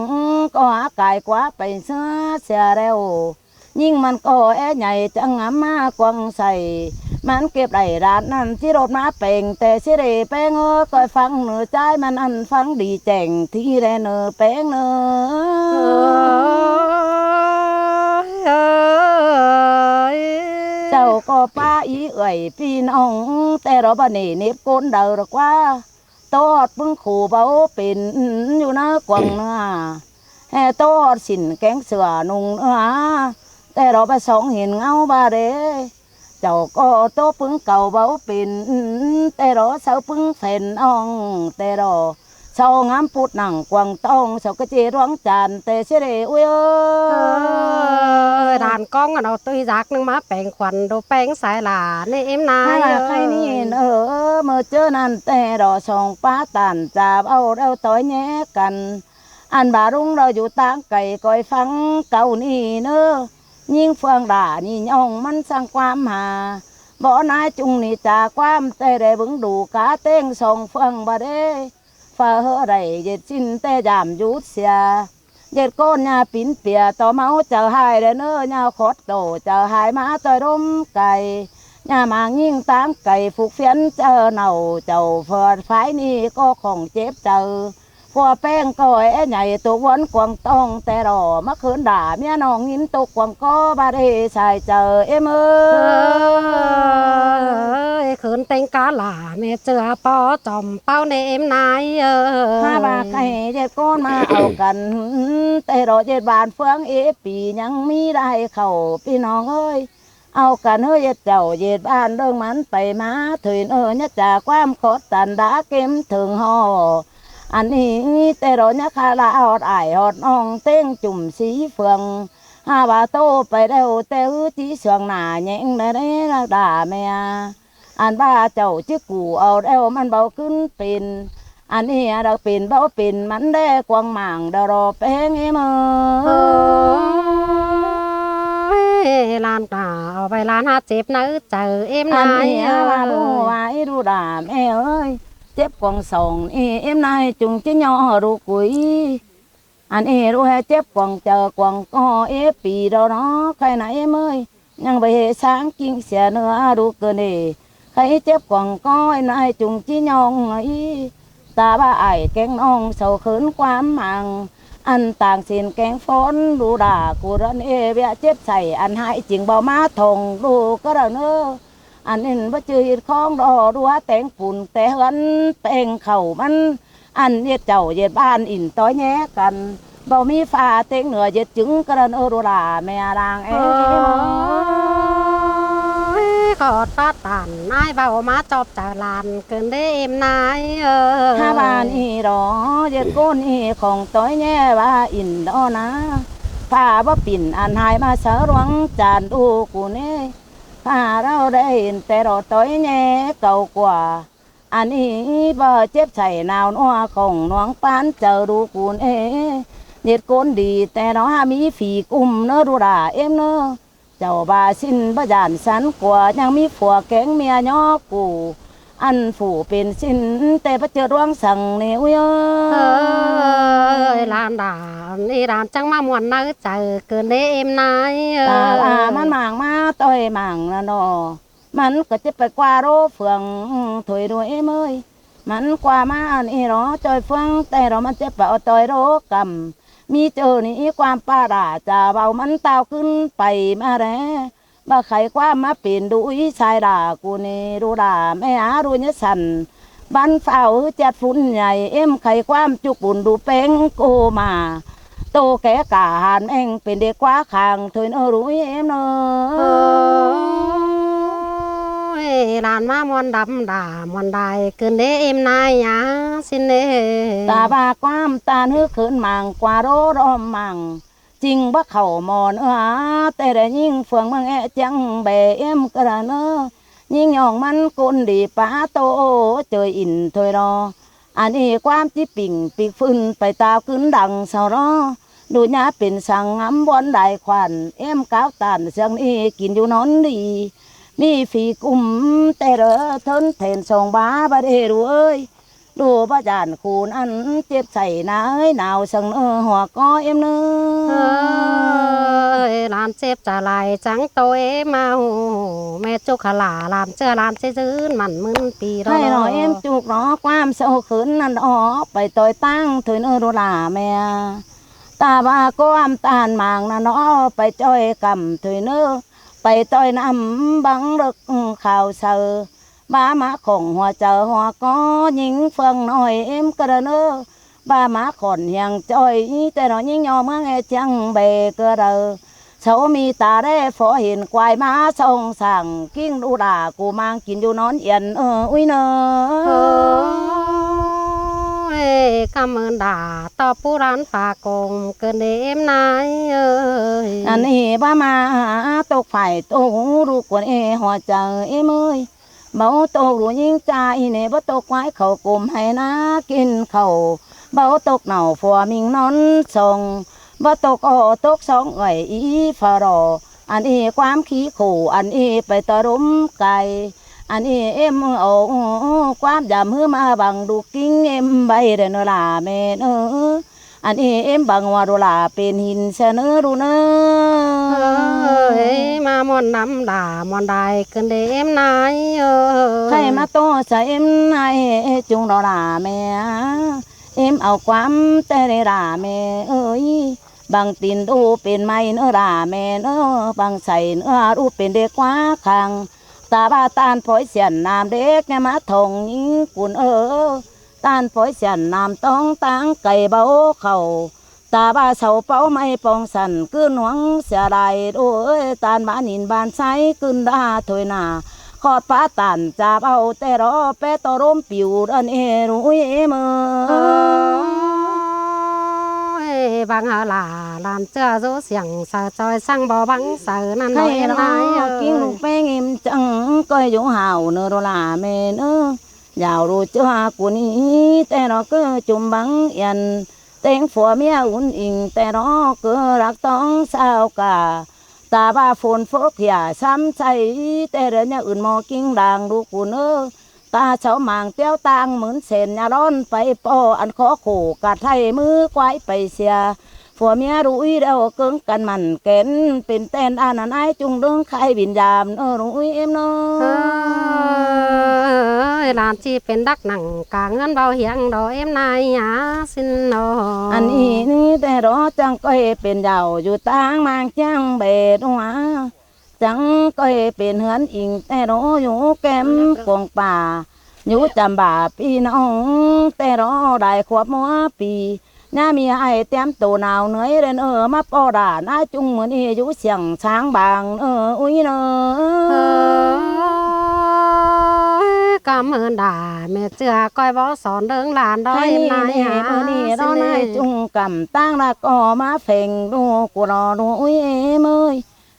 ก็หากายกว่าไปเสียเร็วยิ่งมันก็ใหญ่จังมากวางใส่มันเก็บไรร้านนั้นที่รถมาเป่งแต่สิเรแป้งก็ฟังเนื้อใจมันอันฟังดีแจ่งที่แรเนื้อแป้งเนื้อ เจ้าก็ป้าอีเอ่ยพี่น้องแต่เราบ้านนี่เน็บก้นเดาหรอกว่าโตอดปึ้งขู่เบาเป็นอยู่นะกวางเนื้อแห่โตอดสินแกงเสือนุ่งเนื้อแต่เราไปสองเห็นเงาบาเรเจ้าก็โตปึ้งเก่าเบาเป็นแต่เราเสาปึ้งเฟนอ่องแต่เราเ sau ngắm phút nặng quăng tông sau cái chế roáng tràn tê xế đề ui ơi ด่านก้องเอาตุยจักนึงมาแปลงควันดูแป้งสายหลานี่เอ็มนาย hai là khai nhìn mơ chớ nàn tê đỏ sòng phá tàn chạp âu đeo tối nhé cần ăn bà rung rồi dù tang cày coi phăng cầu nì nơ nhưng phương đà nhìn nhông mắn sang quam hà bỏ nái chung nì trà quam tê để vững đủ cá tên sòng phương bà đê phà hơ đầy dệt xin tê giảm rút xìa dệt con nhà pín pìa tỏ máu chờ hai để nơ nhà khót đổ chờ hai má tôi đôm cày nhà mang nhìn tám cày phục phiến chờ nầu chầu phật phái ni có khổng chép chờ quaแป้ง ก็ไอ้ใหญ่ตัววันกวางต้องแต่รอมะขืนด่าเมียน้องยิ้มตกกวางก็บาดเฮใส่เจอเอ็มขืนเต็งกาหลาแม่เจอปอจอมเป้าในเอ็มนายห้าบาทไข่เจ็ดก้อนมาเอากันแต่รอเจ็ดบาทเฟืองปียังมีได้เข้าพี่น้องเอ้ยเอากันเฮ้ยเจ้าเจ็ดบ้านเรื่องมันไปมาถึงเนี่ยจากความขดตันดาเก็มถึงห่ออันนี้แต่เราเนี่ยคาราหอดไอหอดน้องเต้งจุ่มสีเฟืองฮาบาโตไปเร็วแต่จีเสืองหนาแยงได้ด่าแม่อันบ้าเจ้าจิกูเอาเร็วมันเบาขึ้นเป็นอันนี้เราเป็นเบาเป็นมันได้กวางหมางเดารอแป้งเอลานด่าเอาไปลานหาเจ็บนะเจอเอ็ม อั นาน ย นี้ว่าดูไว้ดูด่าแม่เอ้ยเจ็บกวางสองเอ็มนายจุงจะย่อรูกุยอันรู้ให้เจ็บกวางเจอกวางก็ปีเราเนาะใครไหนเมื่อยยังไปsángกินเสียเนื้อรู้เกินเอใครเจ็บกวางก็นายจุงจะย่องตาบ้าไอ้แกงน้องเศร้าขืนความมังอันต่างสินแกงฝนดูด่ากูรันเวียเจ็บใส่อันหายจริงเบามาทงดูก็เราเนออันนี้ว่าจืดคล้องดอรัวแต่งปุ่นแต่เหินแต่งเข่ามันอันเนี่ยเจ้าเย็ดบ้านอินต้อยแย่กันเบามีฟ้าแต่งเหนือเย็ดจึงกระเนอดูด่าแม่รางขอดป้าตันนายเบามาจอบจากลานเกินได้เอ็มนายห้าบ้านรอเย็ดก้นของต้อยแย่ว่าอินดอนะผ้าบ่ปิ่นอันหายมาเสรวงจานดูกูเน่ผ้าเราได้เห็นแต่รอต้อยแย่เก่ากว่าอันนี้บ่เจ็บใส่นาวนัวของน้องปานเจอดูกูเน่เย็ดก้นดีแต่เรามีฝีกุมเนอดูด่าเอ็มเนอเจ้าบาสินบะยานสันกว่ายังมีผัวแก๊งเมียยอกูอันผู้เป็นสินแต่พระเจ้าร่วงสั่งเนวลานด่านี่ลานจังมามวนนะเจอเกินได้เอ็มนายตาลามันหมางมาต่อยหมางนะนอมันก็จะไปกว่าโรเฟืองถอยด้วยเมยมันกว่ามาอันรอจอยเฟืองแต่เรามันจะไปเอาต่อยโรกำมีเจอนี่ความป้าด่าจะเบามันเต้าขึ้นไปมาแล้วมาไขความมาเปลี่ยนดูอีชายด่ากูนี่ดูด่าแม่อาดูเนี่ยสันบันเฝ้าจัดฝุ่นใหญ่เอ็มไขความจุกบุญดูเป้งโกมาโตแก่กาหานเองเป็นเด็กกว่าขางเธอเนอรู้เอ็มเนอลานมามวนดำด่ามวนได้เกินได้เอ็มนายยาสินเนตาบาความตาเนื้อขืนมังกว่าโรรอมมังจริงบ่เข่ามอนแต่ได้ยิ่งเฟืองเมืองจังเบเอ็มกระเนอยิ่งยองมันกุนดีป้าโตเจออินถอยรออันนี้ความจิปิ่งปีกฟื้นไปตาขึ้นดังเสารอดูญาเป็นสังงำบอนได้ควันเอ็มก้าวตันเสียงนี้กินอยู่นอนดีมีฝีกุมแต่เรอทนเทนส่งบ้าบาเดรู้เอ้ยดูพระจานคูนอันเจ็บใส่หนาเอ้ยหนาวสังหัวก้อเอ็มเนลานเจ็บจะไหลจังโตเอมาแม่จุกขลาลานเจอลานซื้อมันมึนปีรอให้รอเอ็มจุกรอความเศร้าขืนนั่นออกไปต่อยตั้งถอยเนอรุลาแม่ตาบาก้อมตานมางนั่นอไปจ้อยกำถอยเนอไปต่อยน้ำบังรึกข่าวเสือบ้ามาของหัวเจอหัวก็ยิงเฟืองหน่อยเอ็มกระเนอบ้ามาขอนยังจ้อยแต่เรายิงยอเมื่อไงจังเบกระเดอเสามีตาได้ฝอเห็นควายมาส่งสั่งกิ้งดูด่ากูมังกินอยู่นอนเอียนอุ้ยเนอ cảm ơn đã to pu rán phà cùng cơn đêm nay ơi อันนี้บ้ามาตกไผ่ตกรูกวนหัวใจเมื่อยเบาตกรูยิ่งใจเนี่ยบ่ตกไว้เขากลมให้นากินเขาเบาตกเหน่าฟัวมิงนอนส่งบ่ตกตกสองเอ่ยอีฟารออันนี้ความขี้ขู่อันนี้ไปตะรุมไก่อันนี้เอาความยำหื้อมาบังดูกิ้งใบเดนลาเมนอันนี้บังว่าดูลาเป็นหินเสนอดูเนอ ơi mà mòn nắm đà mòn đài cơn đêm nay ơi ใครมาโตใส่ให้จุงดอลาแม่เอาความแต่ได้ลาแม่เอ้ยบางตีนดูเป็นไม้เนื้อลาแม่เนื้อบางใส่เนื้อดูเป็นเด็กกว่าขังตาบ้าตานปล่อยเสียนน้ำเด็กเนี่ยมาทงยิงกุนตานปล่อยเสียนน้ำต้องตั้งไก่เบาเข่าตาบ้าเสาเป้าไม่ปองสันกืนหวงเสียดายโอ้ยตานบ้านหินบ้านใช้กืนดาถอยหน้าขอดป้าตันจับเอาแต่รอแปะตอร่มปิวดันรู้มือ bằng là làm chưa dỗ xiềng sợ trời sang bò băng sợ năn ใคร nói em เนาะ nói กินลูกแป้งอิ่มจังก็อยู่ห่าวเนอโรลาแม่เนอยาวรู้เจ้ากูนี้แต่เราก็จุ่มบังยันเต็งผัวเมียอุ่นอิงแต่เราก็รักต้องสาวกาตาบ้าฝนฟกอย่าซ้ำใจแต่เรื่องอย่างอื่นมอกิ้งด่างดูกูเนอตาเฉาหมางเตี้ยวตางเหมือนเศษยาร้อนไปปออันขอขู่กะไทยมือควายไปเสียผัวเมียรู้อีเดาเกิงกันมันเก่นเป็นเต้นอันนั้นไอจุงเรื่องใครบินยามรู้อีเอ็มเนอ ơi làm chi bên đắc nặng cả ngân bao hiang đó em này á xin nó อันนี้นี่แต่รอจังก็เฮเป็นยาวอยู่ต่างมางจังเบ็ดหัวจังก็เฮเป็นเหือนอิงแต่รออยู่แก้มกวงป่าอยู่จำบาพี่น้องแต่รอได้ขวบมัวปีน้ามีไอเต็มตัวหนาวเหนื่อยเรนมาปอดาน้าจุงเหมือนอยู่เสียงช้างบางอุ้ยเนอ cảm ơn đã mẹ chưa coi võ sòn đơn làn đó ให้ em นี่ này มือนี่ á เรา xin นายจุง này กำตั้งละก็มาเพ่งดูกูรอดูอุ้ยเมย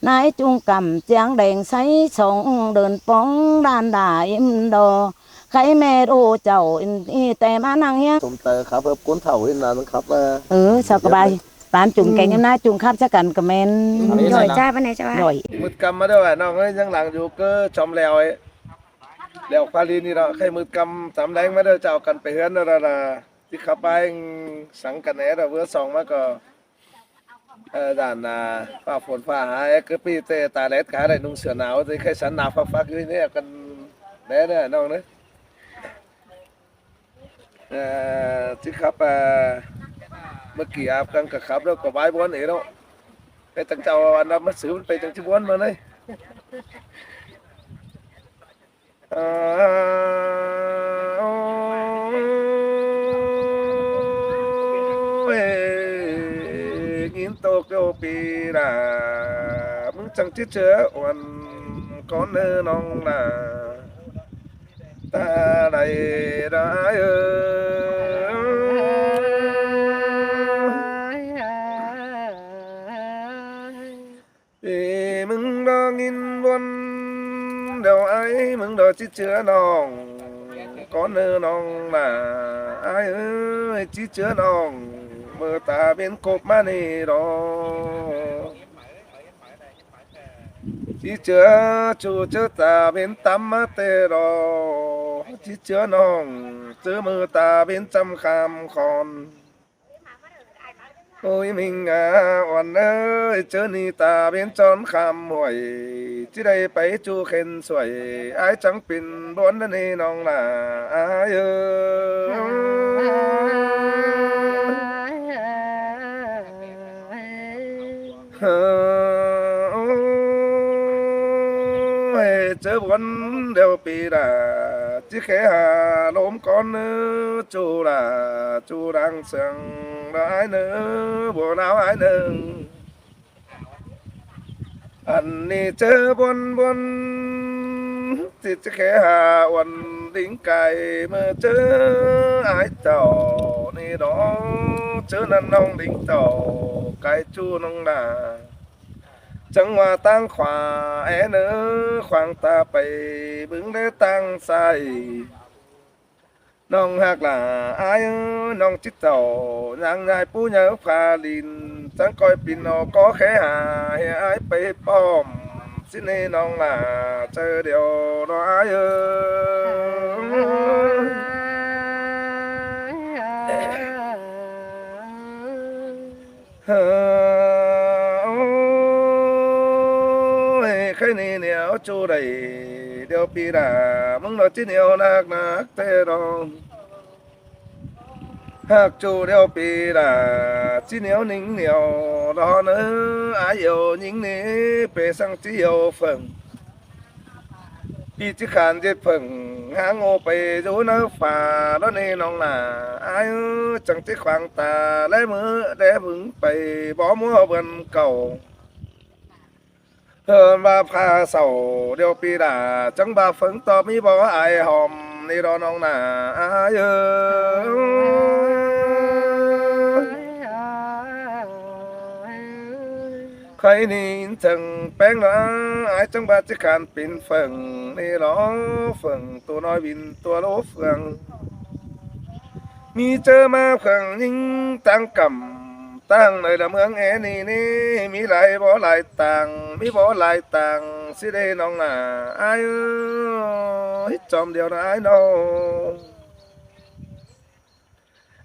นายจุงกำเจียงแดงใสส่งเดินป้องด้านด่าอิ่มดอใครแม่ดูเจ้าอีแต่มานั่งเฮีย ผมเตอครับcuốn thầu hiện là nó khắp สบายปานจุงแกงนะจุงข้ามชะกันกับแมน ย่อยจ้าปะเนี่ยจ้า ย่อย mực cầm mà đâu à nó ấyยังหลังอยู่ก็ชอมแล้วấyแล้วควาลีนี่เราใครมือกำสามแรงมาเด้อเจ้ากันไปเฮือนนั่นล่ะที่ขับไปสังกันแหน่เราเบื่อสองมาก็ด่านฟ้าฝนฟ้าหายก็ปีเตตาแลดขาได้นุ่งเสื้อหนาวที่ใครสันหนาวฟักๆอยู่เนี่ยกันแหน่เนี่ยน้องเนอะที่ขับเมื่อกี้อาบกันกับขับแล้วก็บายบวนเอ๋แล้วไปตั้งเจ้าวันนั้นมาซื้อไปจังที่บวนมาเลยnhìn tô kêu pi làมึงจังที่เจอวันก่อนเนื้อน้องน่ะตาใดได้มึงรองินวนเดี๋ยวไอ้มึงรอที่เจอน้องก่อนเนื้อน้องน่ะไอ้เอ้ยที่เจอน้องเมื่อตาเป็นกบมานี่รอที่เจอจูเจอตาเป็นตำมาเตรอที่เจอน้องเจอมือตาเป็นจำคำคอนโอ้ยมิงวันเอ้ยเจอนี่ตาเป็นจอนคำห่วยที่ได้ไปจูเข็นสวยไอ้จังปิ่นบนนั่นนี่น้องน่ะไอ้เอ้เจอบนเดียวปีละที่แค่หาลมก้อนเนื้อจูละจูรังเสียงร้ายเนื้อบัวหนาวไอ้หนึ่งอันนี้เจอบนที่แค่หาวันดิ้งไก่เมื่อเจอไอ้เจ้า đó chớ năn nong đỉnh tàu cái chu nong đà chẳng hòa tăng khỏa é nữa khoang ta bay bứng để tăng sai nong hạc là ai nong chít tàu nhang nhai pu nhớ pha lìn chẳng coi pin nó có khé hà hay ai bay bom xin đi nong là chờ điều đó ai cái này nếu chú đầy điều pi đà mong nó chỉ nhiều nạc tê đó hạc chú điều pi đà chỉ nhiều nính nhiều đó nữa ai yêu nính ní bề sang chỉ yêu phần pi chỉ khăn chết phần hang ô bề chú nó phà đó nên nó là ai chẳng chỉ khoảng ta lấy mưa để vững bề bỏ múa bên cầu hơn ba pha sầu điều pi đà chẳng ba phấn to mi bỏ ai hòm đi đó nong nà ai khai nín thằng bén đó ai chẳng ba chiếc khăn pin phần đi đó phần tôi nói pin tôi lố phường mi chơ ma phường nhưng tăng cầm tăng nơi làm hướng é ni ni mi lại bỏ lại tàng mi bỏ lại tàng xí đây nong là ai hít chom điều là ai đâu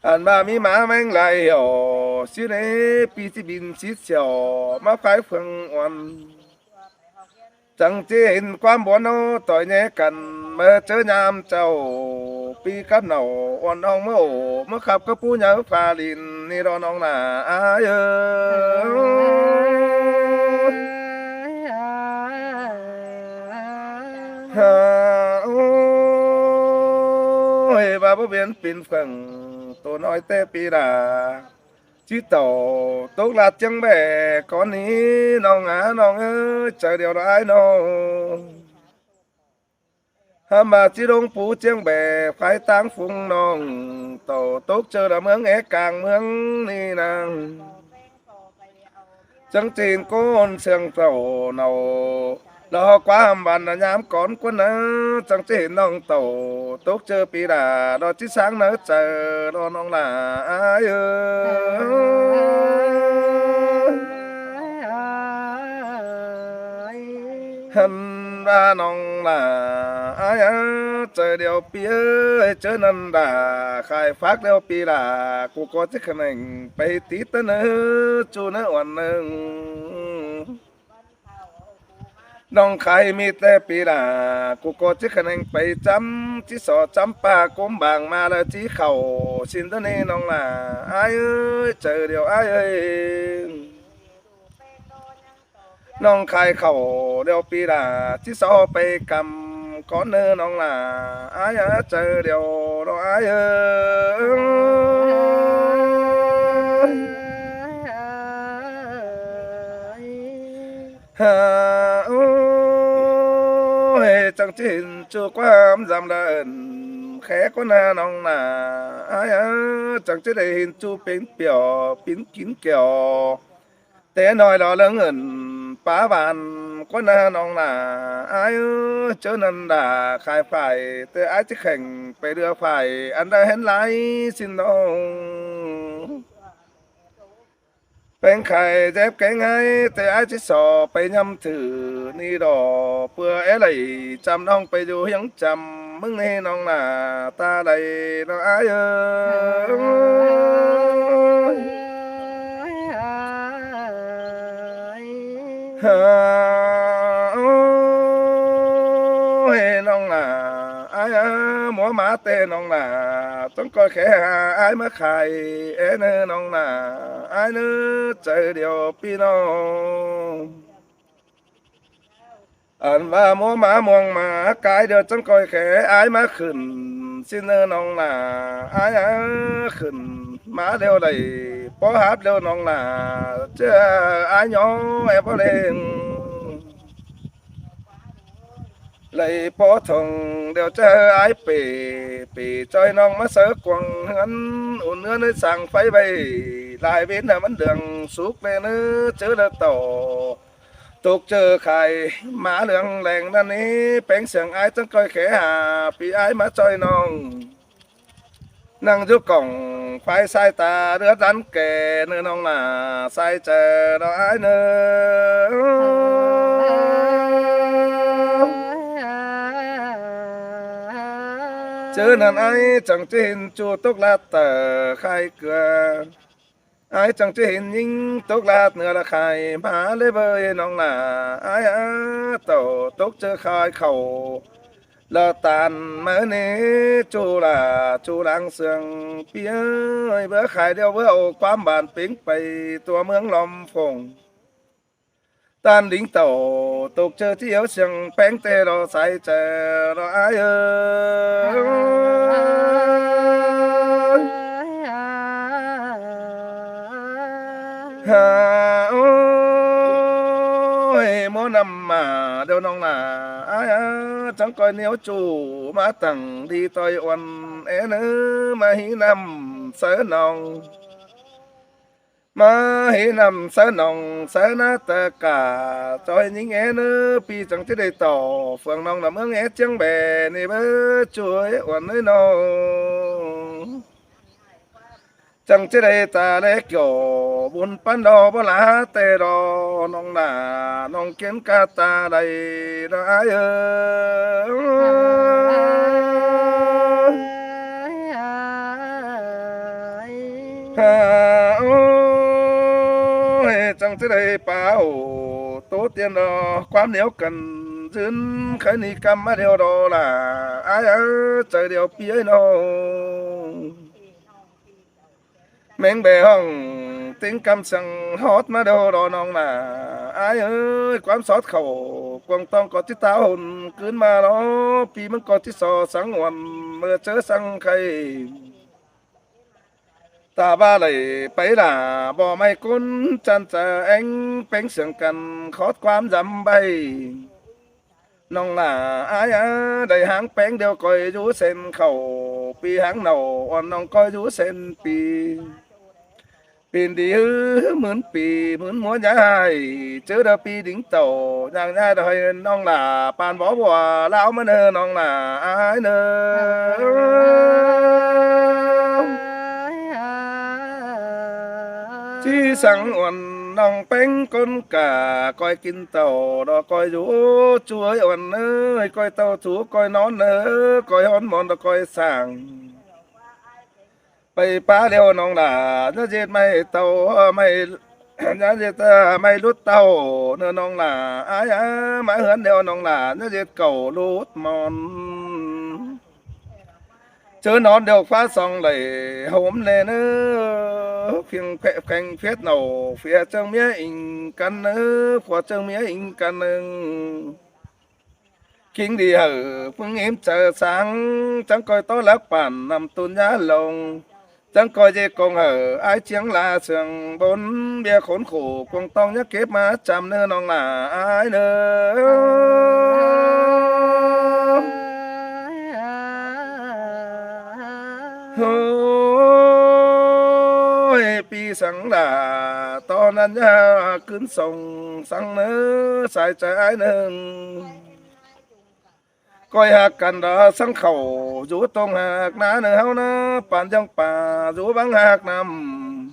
anh ba mi má mang lại hiểu xí đây pi xí bin xí xẻo má phải phương oan chẳng chỉ hình quan bốn nó tội nhé cần mơ chớ nham châu pi cắp nầu oan ông mơ ổ mơ khắp các phu nhớ pha lìn ni đó nong là ai ơi ba bố biến pin phần tôi nói tê pi đà chỉ tàu tốt là chẳng bè con ní nong á nong ơi chờ điều đó ai nó mà chỉ đông phú chẳng bè phải táng phung nong tàu tốt chờ là mướn é càng mướn ni nàng chẳng tin con sương tàu nào lo quá hàm bàn là nhám con quân á chẳng chỉ nong tàu tốt chờ pi đà đó chỉ sáng nữa chờ đó nong là ai hân ra nong là ai chờ điều pi ơi chớ năn đà khai phát điều pi là cô có chiếc khăn ảnh bay tí tân nữa chú nữa oan nong khai mi tê pi là cô có chiếc khăn anh bay chấm chỉ sọ chấm pa cốm bàng mà là chỉ khẩu xin tới nên nong là ai ơi chờ điều ai ơi nong khai khẩu điều pi là chỉ sọ bay cầm có nơi nong là ai ơi chờ điều đó ai ơi chẳng chỉ chưa qua giảm đợn khẽ có na nong là ai chẳng chỉ để hình chu pin biểu pin kín kiểu té nói đó lớn ẩn phá bàn có na nong là ai chớ nên đã khai phải té ai chỉ khảnh phải đưa phải anh đã hết lái xin ông bên khai dép cái ngayแต่ai chỉ sòไปnhâm thử ni đỏ bữa é lại chăm nong ไปดูยังจำมึงให้น้องน่ะตาใดน้องอ้ายน้องน่ะอ้ายหมัวหมาเตน้องน่ะต้องcoi khẽ ai mà khai é nơน้องน่ะai nơ chờ điều pi nó anh và múa má muông mà cái điều chẳng coi khẽ ai mà khẩn xin nơน้องน่ะai khẩn má đều đầy bó hát đềuน้องน่ะchứ ai nhỏ em có lên lấy bó thòng đều chờ ái bể chơi nong má sớ quăng hấn ổn nữa nơi sang phái bay lại bên là vẫn đường suốt lên nữa chớ là tổ tục chờ khai má lượng lèng đan ấy bén sườn ái chẳng coi khẽ hà bị ái má chơi nong năng giúp cổng phải sai ta đứa rắn kề nơi nong là sai chờ đó ái nữa chớ nên ai chẳng trên chùa tốt lát tờ khai cửa ai chẳng trên những tốt lát nữa là khai má lấy bơi nong là ai tổ tốt chớ khai khẩu là tàn mơ nế chú đang sương phía bữa khai đeo bữa ổ quám bàn tiếng bày tua mướng lom phồng tan đính tàu tục chơi chiếu sừng bén tê đó say chờ đó ai ơi hà ôi mỗi năm mà đâu nong là ai chẳng coi nếu chủ má tầng đi tôi oan é nữa mà hí năm sớ nong mà hí nằm sớ nong sớ na tất cả cho những é nữa pi chẳng chứ đây tỏ phường nong làm ương é chẳng bè này bơ chuối oan nơi nó chẳng chứ đây ta lấy kiểu buôn bán đồ bó lá tê đồ nong là nong kiến ca ta đây đó ai ơi chẳng chứ đây bảo tố tiền đó quán nếu cần dưng khởi ni cam mà điều đó là ai ơi trời điều phía nó mẹn bè hồng tiếng cam sằng hót má đâu đó nong là ai ơi quán sót khẩu quăng tông có tí táo hồn cươn mà nó pi mới có tí sò sáng ngoan mưa chớ sang khay ta ba lại bấy là bò may cún chân chờ anh bánh sườn cần khót quám dầm bay nong là ai đầy háng bánh đều coi rú sen khẩu pi háng nầu on nong coi rú sen pi pin đi mướn pi mướn múa nhai chớ đờ pi đính tàu nhang nhai đời nong là pan bó bò lão mới nơ nong là ai nơ chi sang oan nong bánh con cả coi kinh tàu đó coi rú chuối oan ơi coi tàu chú coi nón nữa coi hón mòn đó coi sàng bay phá đeo nong là nó giết mày tàu mày nó giết mày lút tàu nữa nong là ai mãi hơn đeo nong là nó giết cầu lút mòn chớ nón đều phá xong lại hôm lên nữa phiền phèn phết nầu phía trong mía in căn nữa phía trong mía in căn kinh đi hở phương em chờ sáng chẳng coi to lắc bản nằm tuôn giá lồng chẳng coi gì còn hở ai chiếng là sườn bốn bia khốn khổ quăng tông nhắc kiếp má chạm nữa nong là ai nữa ôi pi sáng là to nên nhá cứng sông sáng nữa sai trái ai nữa coi hạt cần đó sáng khẩu rú tông hạt ná nữa hao nó bàn trong bà rú bắn hạt nằm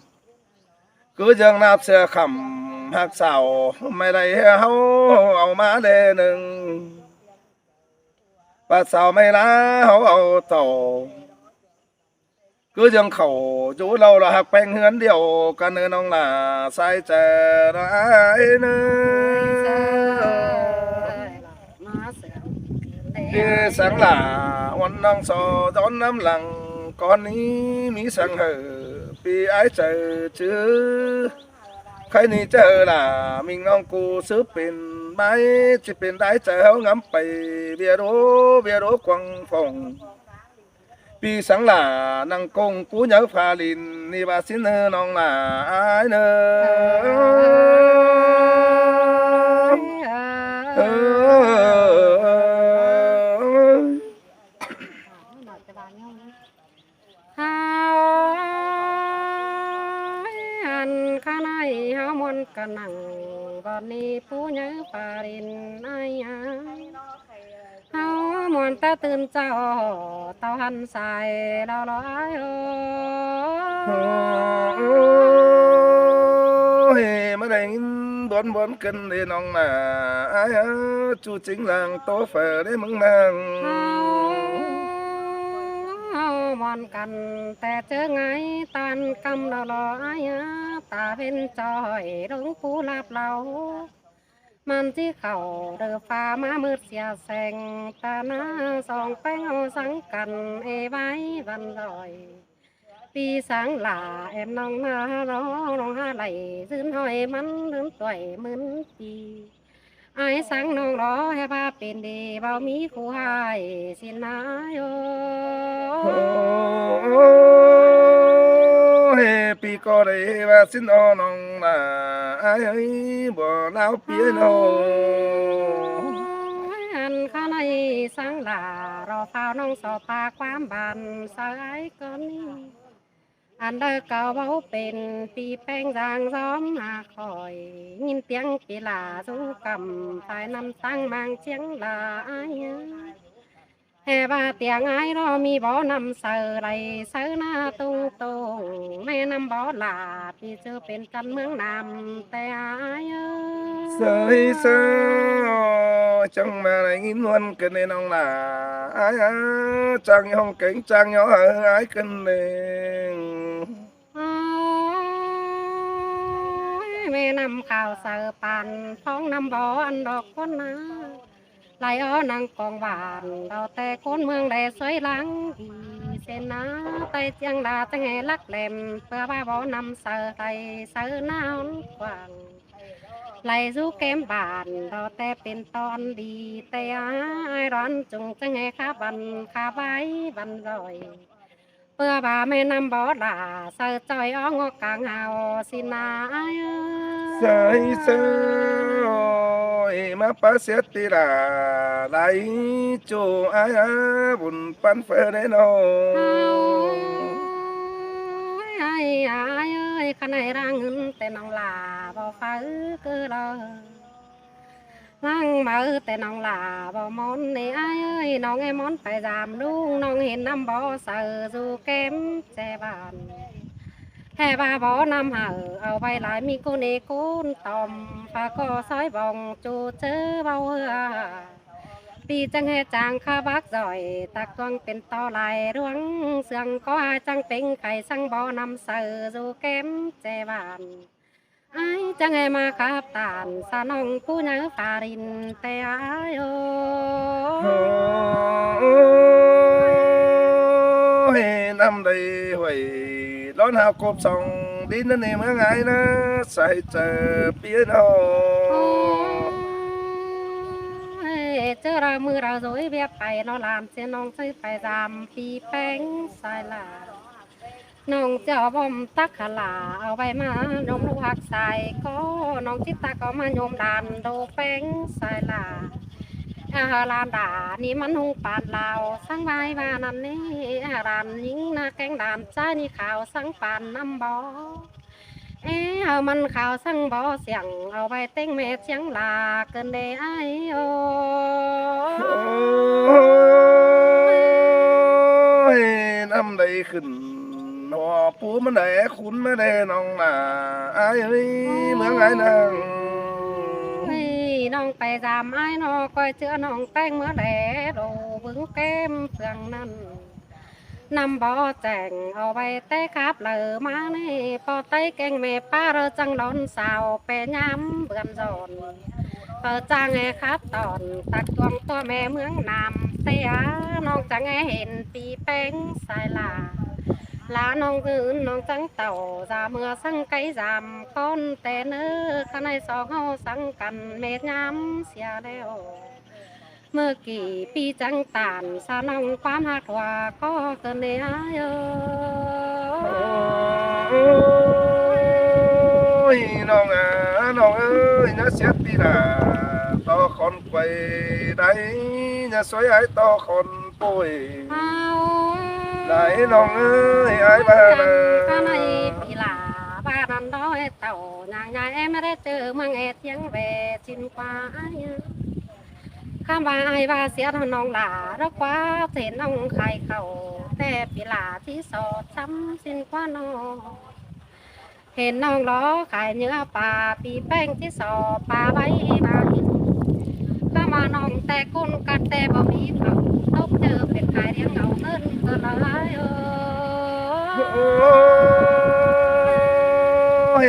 cứ dường nạp xe khẩm hạt xào mày đây hao ao má đê nừng bà xào mày lá hao ao tàu cứ dường khẩu rú lâu là hạt bèn hướng điều cần nữa nông là sai chờ đó ai nữa sáng là oan nong so đón năm lằng con ní mỹ sang hở vì ái chờ chứ khai ní chờ là mình nong cô sứ pin mái chỉ pin đái chờ hấu ngắm bầy bia đố quăng phòng vì sáng là năng công cú nhớ pha lìn ni bà xin nơ nong là ai nơ นังบอนนี้ผู้เนื้อปารินไอ้ยาเฮามวนตาตื่นเจ้าเต้าหันใส่เราลอยโอ้ยมาได้ยินบนกันเลยน้องน่ะไอ้จูจริงหลังโตเฟอได้มึงนั่ง เฮามอนกันแต่เจอไงตันกำเราลอยตาเป็นจอยลงผู้ลับเรามันที่เขาเดือฟ้ามามืดเสียแสงตาหน้าสองแป้งเอาสังกันเอไว้บันลอยปีสังหลาแอมน้องนาร้องร้องหาไหลซื้นหอยมันลืมต่อยมึนปีไอ้สังน้องรอให้พาเป็นดีเบามีคู่ให้สินายโอ โอ้ยปีก็ได้ว่าสินอน้องน่ะไอ้บ่ลาวเปียโน อันข้าในสังหลารอเฝ้าน้องสอบปากความบานสายก่อนนี้อันเดอเก่าเบาเป็นปีแป้งจางซ้อมหาคอยยินเตียงปีลาสู้กำฝ่ายนำตั้งมังเชียงลายแห่บาเตียงไอ้รอมีบ่อนำเสือไรเสือหน้าตุงตงแม่นำบ่อลาพี่เจอเป็นกันเมืองนำแต่ไอ้เสยเสยจังมาได้ยินวันกันในน้องน่ะไอ้จังยองเก่งจังยอไอ้กันเอง แม่นำข่าวเสือปันท้องนำบ่ออันดอกคนนาไหลอ้อนังกองบานเราแต่คนเมืองได้สวยหลังดีเส้นนาไตเจียงดาตั้งไงลักแหลมเพื่อว่าบ่อนำเสือไตเสือหน้าอ่อนกว้างไหลสู้แก้มบานเราแต่เป็นตอนดีแต่ไอ้ร้อนจุงตั้งไงขาบันขาใบบันรอยเพื่อว่าแม่นำบ่อลาเสือจอยอ้องกลางหาวสินาเสยเสยมาปาเสียติลาไหลจูไอ้บุญปันเฟอได้น้อง ไอ้เอ้ยขนายร่างเงินแต่น้องลาบ่ฟ้าคือเราร่างมาแต่น้องลาบ่มอนนี่ไอ้เอ้ยน้องไอ้มอนไปจามลุงน้องเห็นน้ำบ่อเสือสู่แก้มแจบานแห่บาบ่อนำเอาไปหลายมีกูเนกูนตอมปาก็ซอยบ่องจูเจอเบาเหือปีจังแห่จางข้าบักจ่อยตักตวงเป็นต่อลายร่วงเสื่องก็จังเป็นไข่สังบ่อนำเสือสู่แก้มแจบานไอ้จังแห่มาขับตานสานองผู้เนื้อฟารินแต่ไอ้โอ โอ้ยน้ำได้หวยร้อนหาวกบส่องดินนั่นเองเมื่อไงนะใส่เจอเปียโน เจอเรามือเราโดยเบียไปเราลามเสียน้องซื้อไปรำปีแป้งสายลาน้องเจ้าบอมตักขลาเอาไปมาโยมลูกหักใส่ก็น้องจิตตาก็มาโยมดานโดแป้งสายลาลานด่านี่มันหงปาดลาวสังใบว่านั่นนี่รานยิงนาแกงดานใจนี่ข่าวสังปานน้ำบ่อมันข่าวสังบ่อเสียงเอาไปเต้งเม็ดเสียงลาเกินเดไอโอ ยน้ำได้ขึ้นหัวปูมันได้คุณไม่ได้น้องน่ะไอ้เอ้ยเมื่อไงนาง น้องไปจามไอ้นอคอยเชื่อน้องแป้งเมื่อแหล่ดูบึงแก้มเพื่องนั้นนำบ่อแจงเอาไปเต้ครับเลยมานี่พอเต้แกงแม่ป้าเราจังร้อนสาวไปย้ำเบื่อนจอนเปิดจางไงครับตอนตักตวงตัวแม่เมืองนำเตียน้องจังไงเห็นปีแป้งสายลาลาน้องอื่นน้องจังเต่าจาเมื่อสังไก่จามก้อนแต่เนื้อข้างในสองเฮาสังกันเม็ดย้ำเสียแล้วเมื่อกี่ปีจังตานสาน้องความหักว่าก็เกินเดียโย โอ้ยน้องน้องเอ้ยนะเสียทีละต่อคนไปได้นะสวยไอ้ต่อคนป่วยไหนน้องเอ้ยไอ้บ้า ข้าในปีลาบ้า นันน้อยเต่าอย่างใหญ่ไม่ได้เจอมังเทียงแหวชินควายข้ามว่าไอ้ว่าเสียทน้องหลารักว่าเห็นน้องไข่เข่าแต่ปีหลาที่สอดช้ำสินกว่าน้องเห็นน้องล้อขายเนื้อปลาปีแป้งที่สอปลาไว้มาข้ามาน้องแต่กุ้นกัดแต่บ่มีเผาตบเจอเป็นขายเลี้ยงเอาเงินก็ละเอÔi,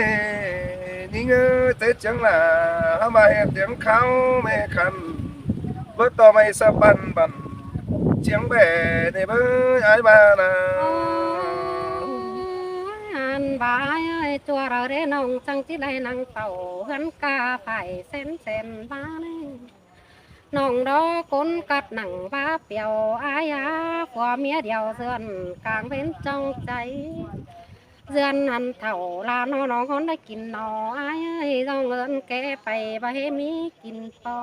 nhìn ơi tết chẳng là mà hẹn tiếng khao mẹ khăn bớt to mày sa bắn bắn tiếng bè để bơ ai bà nào อันบายตัวเราได้น้องจังที่ไรนางเป่าหันกาไผ่เส้นเส้นบ้าเลยน้องดอก้นกัดหนังบ้าเปียวอายาผัวเมียเดียวเสื่อนกลางเป็นจ้องใจเสื่อนหันเถ่าลาน้องน้องคนได้กินหนออายต้องเงินแกไปบ่ให้มีกินพอ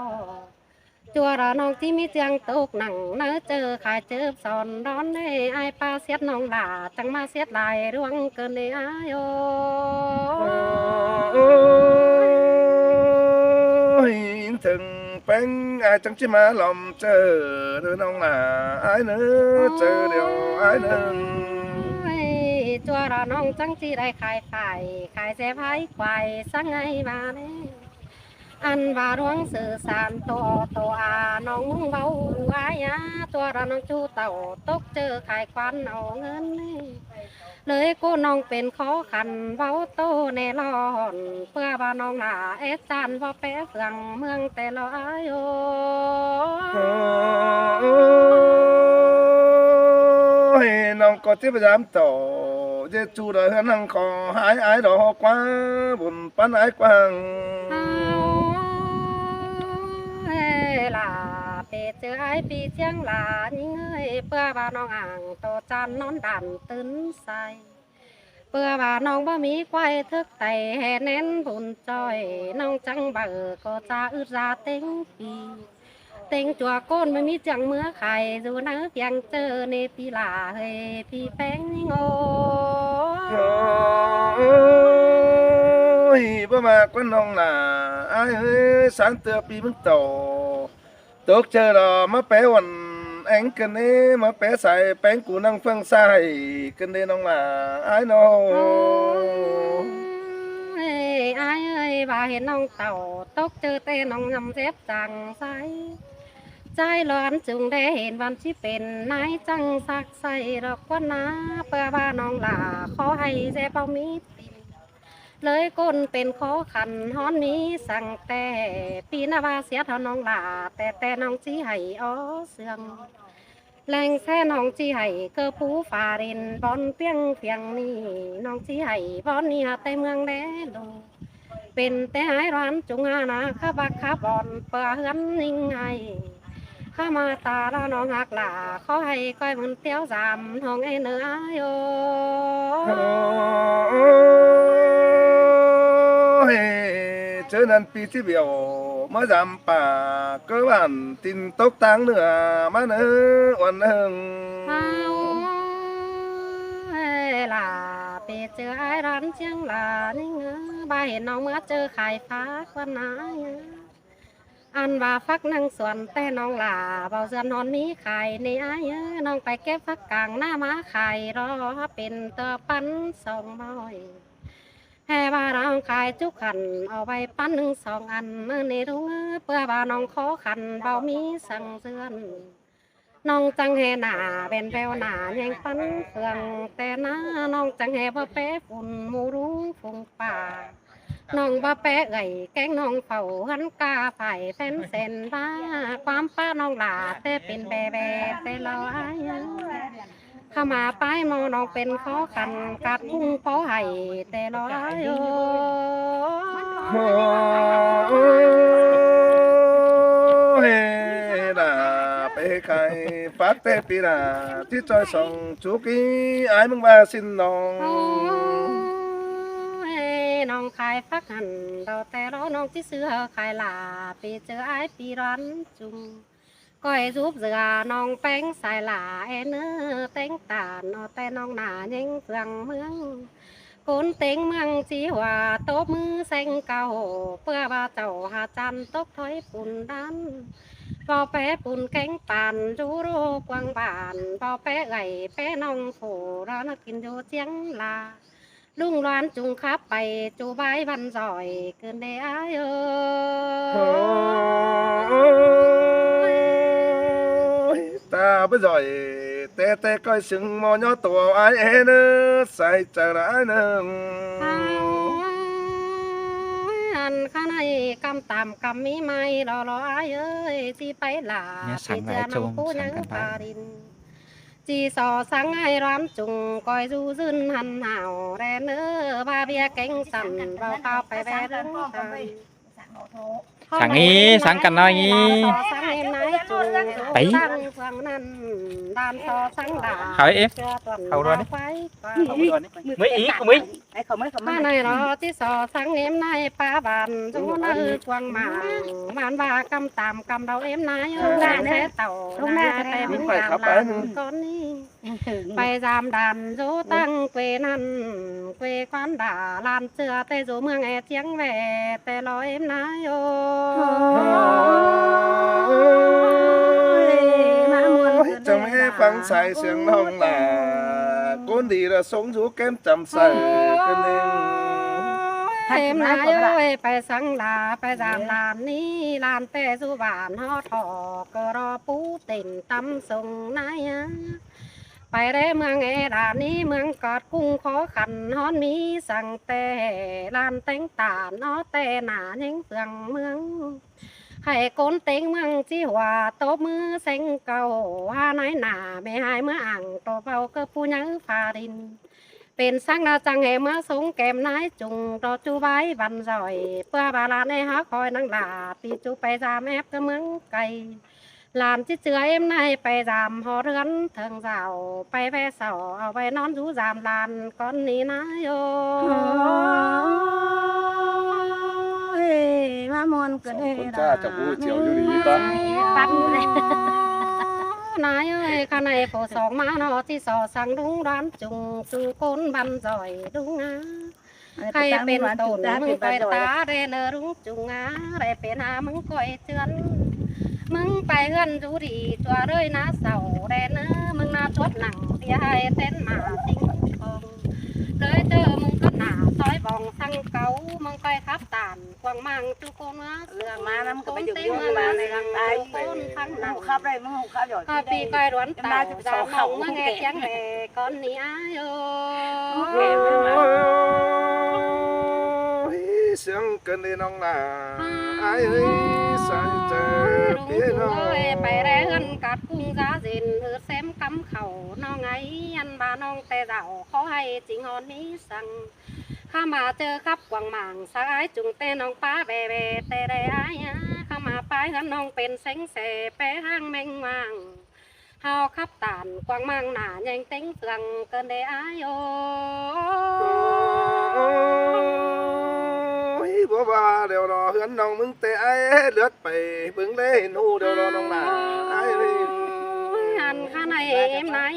จัวเราน้องที่มีเจียงตกหนังเนื้อเจอขายเจอสอนร้อนได้ไอ้ปลาเสียดน้องหลาจังมาเสียดลายร่วงเกินเลยอายโอ Thừng bánh ai chẳng chỉ mà lòng chờ đứa nông là ai nữa chờ điều ai nữa จัวเราน้องจังที่ได้ขายฝ่ายขายเสียพายควายสังไงมาเนี่ยอันว่าร้วงสื่อสารตัวอาน้องเบาอายาตัวเราน้องจูเต่าตกเจอขายควันเอาเงินเลยกูน้องเป็นขอขันเบาโตในร้อนเพื่อว่าน้องหนาเอจันว่าแปะเฟืองเมืองแต่ละอายโอ Ôi, nông có tiếp dám tổ chứ chú đời hơn năng khó hái ái đó quá buồn bán ái quang ลาเปเจอไอ้ปีเชียงลานี่เงยเพื่อว่าน้องอ่างโตจันนอนดันตื่นใสเพื่อว่าน้องบ่มีควายทึกไตแห่เน้นบุญจอยน้องจังเบอก็จะอึดราเต็งปีเต็งจัวก้นไม่มีจังเมื่อไข่ดูนะเพียงเจอในปีลาเฮพี่แป้งนี่โง่ Ôi, bố mà con nông là ai ơi sáng tựa bị bưng tổ tốt chờ đó mà bé hoàn anh cần ấy mà bé xài bánh của năng phương xài cần đây nông là ai nó อายเอ้ยว่าเห็นน้องเต่าตกเจอแต่น้องยำเจ็บจังใสใจร้อนจึงได้เห็นวันที่เป็นนายจังสักใส่ดอกว่านาเพื่อว่าน้องหลาขอให้เจ็บเอามีตินเลยก้นเป็นขอขันฮ้อนนี้สั่งแต่ปีนาว่าเสียเท่าน้องหลาแต่น้องจีให้อ้อเสื่องแรงแท้น้องจีให้เกอผู้ฝ่าเรินบอนเปียงเพียงนี่น้องจีให้บอนนี่แต่เมืองแดดูเป็นแต่หายร้านจุงอาณาข้าบักข้าบอนเปื่อเฮือนนิ่งไงข้ามาตาละน้องหักหลาขอให้ก้อยมันเตี้ยวสามห้องไอ้เนื้อโย Ôi, chớ nên pi tí biểu mới giảm bà cơ bản tin tốc tăng nữa mà nữa hoàn hưng ล่ะเปเจอไอ้ร้านเชียงลานี่เงอบ่าเห็นน้องเมื่อเจอขายฟ้าควันนาอันว่าฟักนั่งสวนแต่น้องหลาเบาเสือนนอนมีไข่ในอ้ายน้องไปเก็บฟักกลางหน้าม้าไข่รอเป็นตัวปั้นสองม้อยแห่ว่าน้องขายจุกขันเอาไปปั้นหนึ่งสองอันเมื่อในรุ่งเพื่อว่าน้องขอขันเบามีสั่งเสือนน้องจังแห่หนาเป็นแววหนาแยงปั้นเฟืองแต่หน้าน้องจังแห่บ่เป๊ะฝุ่นมูรุ้งฝุ่งป่าน้องบ่เป๊ะไก่แกงน้องเฝ้าหันกาไผ่แฟนเส้นบ้าความป้าน้องหลาแต่เป็นแบแบแต่เราอ้ายเข้ามาป้ายมอน้องเป็นขอขันกัดพุ่งเป้าไห้แต่เราอ้ายÔi, là bé khai phát tê pi là tí cho xong chú ký ai mừng ba xin lòng น้องขายฟักหันเราแต่เราน้องที่เสือขายหลาปีเจอไอ้ปีร้อนจุงก้อยรูปเสือน้องแป้งสายหลาเนื้อแต่งตาเนาะแต่น้องหนาเย่งเฟืองเมืองก cốn tiếng mang chỉ hòa tốt mư xanh cầu bữa ba chậu hà chăn tốc thói bùn đan bò bé bùn cánh bàn rú rô quang bàn bò bé gầy bé nong phủ đó nóกินอยู่เจียงลาลุงร้านจุงขับไปจูบายวันจ่อยเกินได้อ้ายเอ้ย ta bây giờ tê tê coi sừng mò nhó tổ ai e nữa sai chờ đã nữa อันข้างในกำตามกำมีไม่รออ้ายเอ้ยที่ไปหลา เนี่ยสั่งหลายโจมสั่งกันไป จีสอสังไอร้อนจุงคอยดูซึนหันหาวแรเนื้อบาเบียเก่งสั่นเราเข้าไปแบดง สั่งงี้สั่งกันหน่อยงี้ สั่งเอ็มไหนจุง ไป สั่งสั่งนั้นดานซอสั่งด่า เขาเอฟ เอาด้วยนี่ mới ý của mình ข้าในรอที่สอสังเอ็มไหนป้าบานจุงนั่นกวางหมางบานบากำตามกำเราเอ็มไหนแท้เต่าแต่มึงตามหลังก้อนนี้ ไปจามดันโจตั้งเกวนั่นเกวควันด่าลานเชือแต่โจเมืองแอเจียงแหวแต่ลอยนายโย chẳng mấy phăng xài sương nông là con đi là sống chú kém chậm xài cái nên เต็มนายเอ้ยไปสังลาไปจามลานนี้ลานแต่สุบานฮอทอกก็รอปูเต็นตำส่งนายไปได้เมืองเอดานี้เมืองกอดกุ้งขอขันฮอนมีสั่งแต่ลานแต่งตาเนาะแต่หนายังเปลืองเมืองให้คนเต็งเมืองจีหัวโตมือเซ็งเก่าว่าน้อยหนาไม่หายเมื่ออ่างโตเบาก็ผู้ยังฟาดินเป็นสังนาจังเหเมื่อสงแก้มนายจุงรอจูไว้วันจอยเพื่อบาลานในหาคอยนังลาปีจูไปจามแอบก็เมืองไก่ลานที่เจือเอ็มนายไปจามหอเรือนเถิงเสาไปแว่เสาเอาไปนอนอยู่จามลานก้อนนี้นะโย มามวนกัน con cha chẳng vui chiều như lý ta ปันเลยนายเอ้ยข้าในโผสองมาเนาะที่สอสั่งดุงร้านจุงจูก้นบันจอยดุงอาใครเป็นตุ่นมึงก้อยตาเรเนรุงจุงอาไรเป็นหามึงก้อยเจือนมึงไปเฮือนดูดีตัวเลยนะเสาเรเนอมึงน่าชดหนังเสียให้เต้นมาติ้งทองเลยเจอมึงก็หนาซอยบองสั่งเก่ามึงก้อยขับตานกวางมังจูโกนว่า เรื่องมาแล้วมันก็ไปอยู่ยุ่งมาในร่างกาย คนทั้งหนั หู ง ขับได้มึงหูขับหยอด ก็ปีก้อยร้วนเต่าดาวหนองเมื่อไงเสียงแหล่ก้อนนี้อ้ายโย sương cơn đi nông là ai ơi sai chờ ลุง biết จุ้ không ยไปแร่เงินกัดกุ้งจ้าจินเออแซมกำเข่าน้องไงยันบาน้องแต่เจ้าขอให้จริงอ่อนนี้สั่งข้ามาเจอครับกวางหมางสายจุงแต่น้องป้าเบเบแต่ได้อ้ายข้ามาไปกันน้องเป็นเซ็งเสไปห้างแมงวางเฮาขับตานกวางมังหนาแยงเต็งเตืองเกินได้อ้ายโย bố bà đều đó hướng nông mừng tê ai lướtไปbưng lên hu đều đó nông là ai ơi หันข้าในเอ็มนาย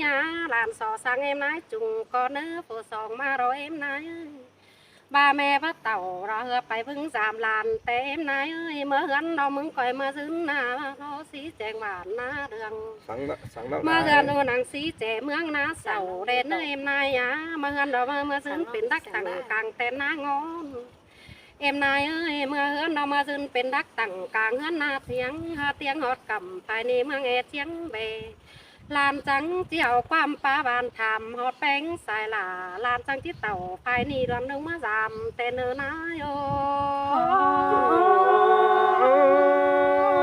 หลานสอสังเอ็มนายจุงก่อนเนื้อผู้สองมารอเอ็มนายบาแม่พระเต่ารอเฮือไปพึ่งสามลานแต่เอ็มนายเอ้ยเมื่อเฮือนเรามึงก่อยมาซึ้งหน้าเขาสีแจงหวานหน้าเรือง sáng đó มาเฮือนหนังสีแจเมืองนาเสาเด่นเอ็มนายมาเฮือนเรามาซึ้งเป็นดักต่างกลางแต่นางอนเอ็มนายเอ้ยเมื่อเฮือนเรามาซึ้งเป็นดักต่างกลางเฮือนนาเสียงหาเตียงหอดกำภายในเมืองเอเชียงเบลานจังเจียวความป้าบานทำหอดแป้งสายหลาลานจังที่เต่าภายในรำนึงมาจำแต่เนอนาโย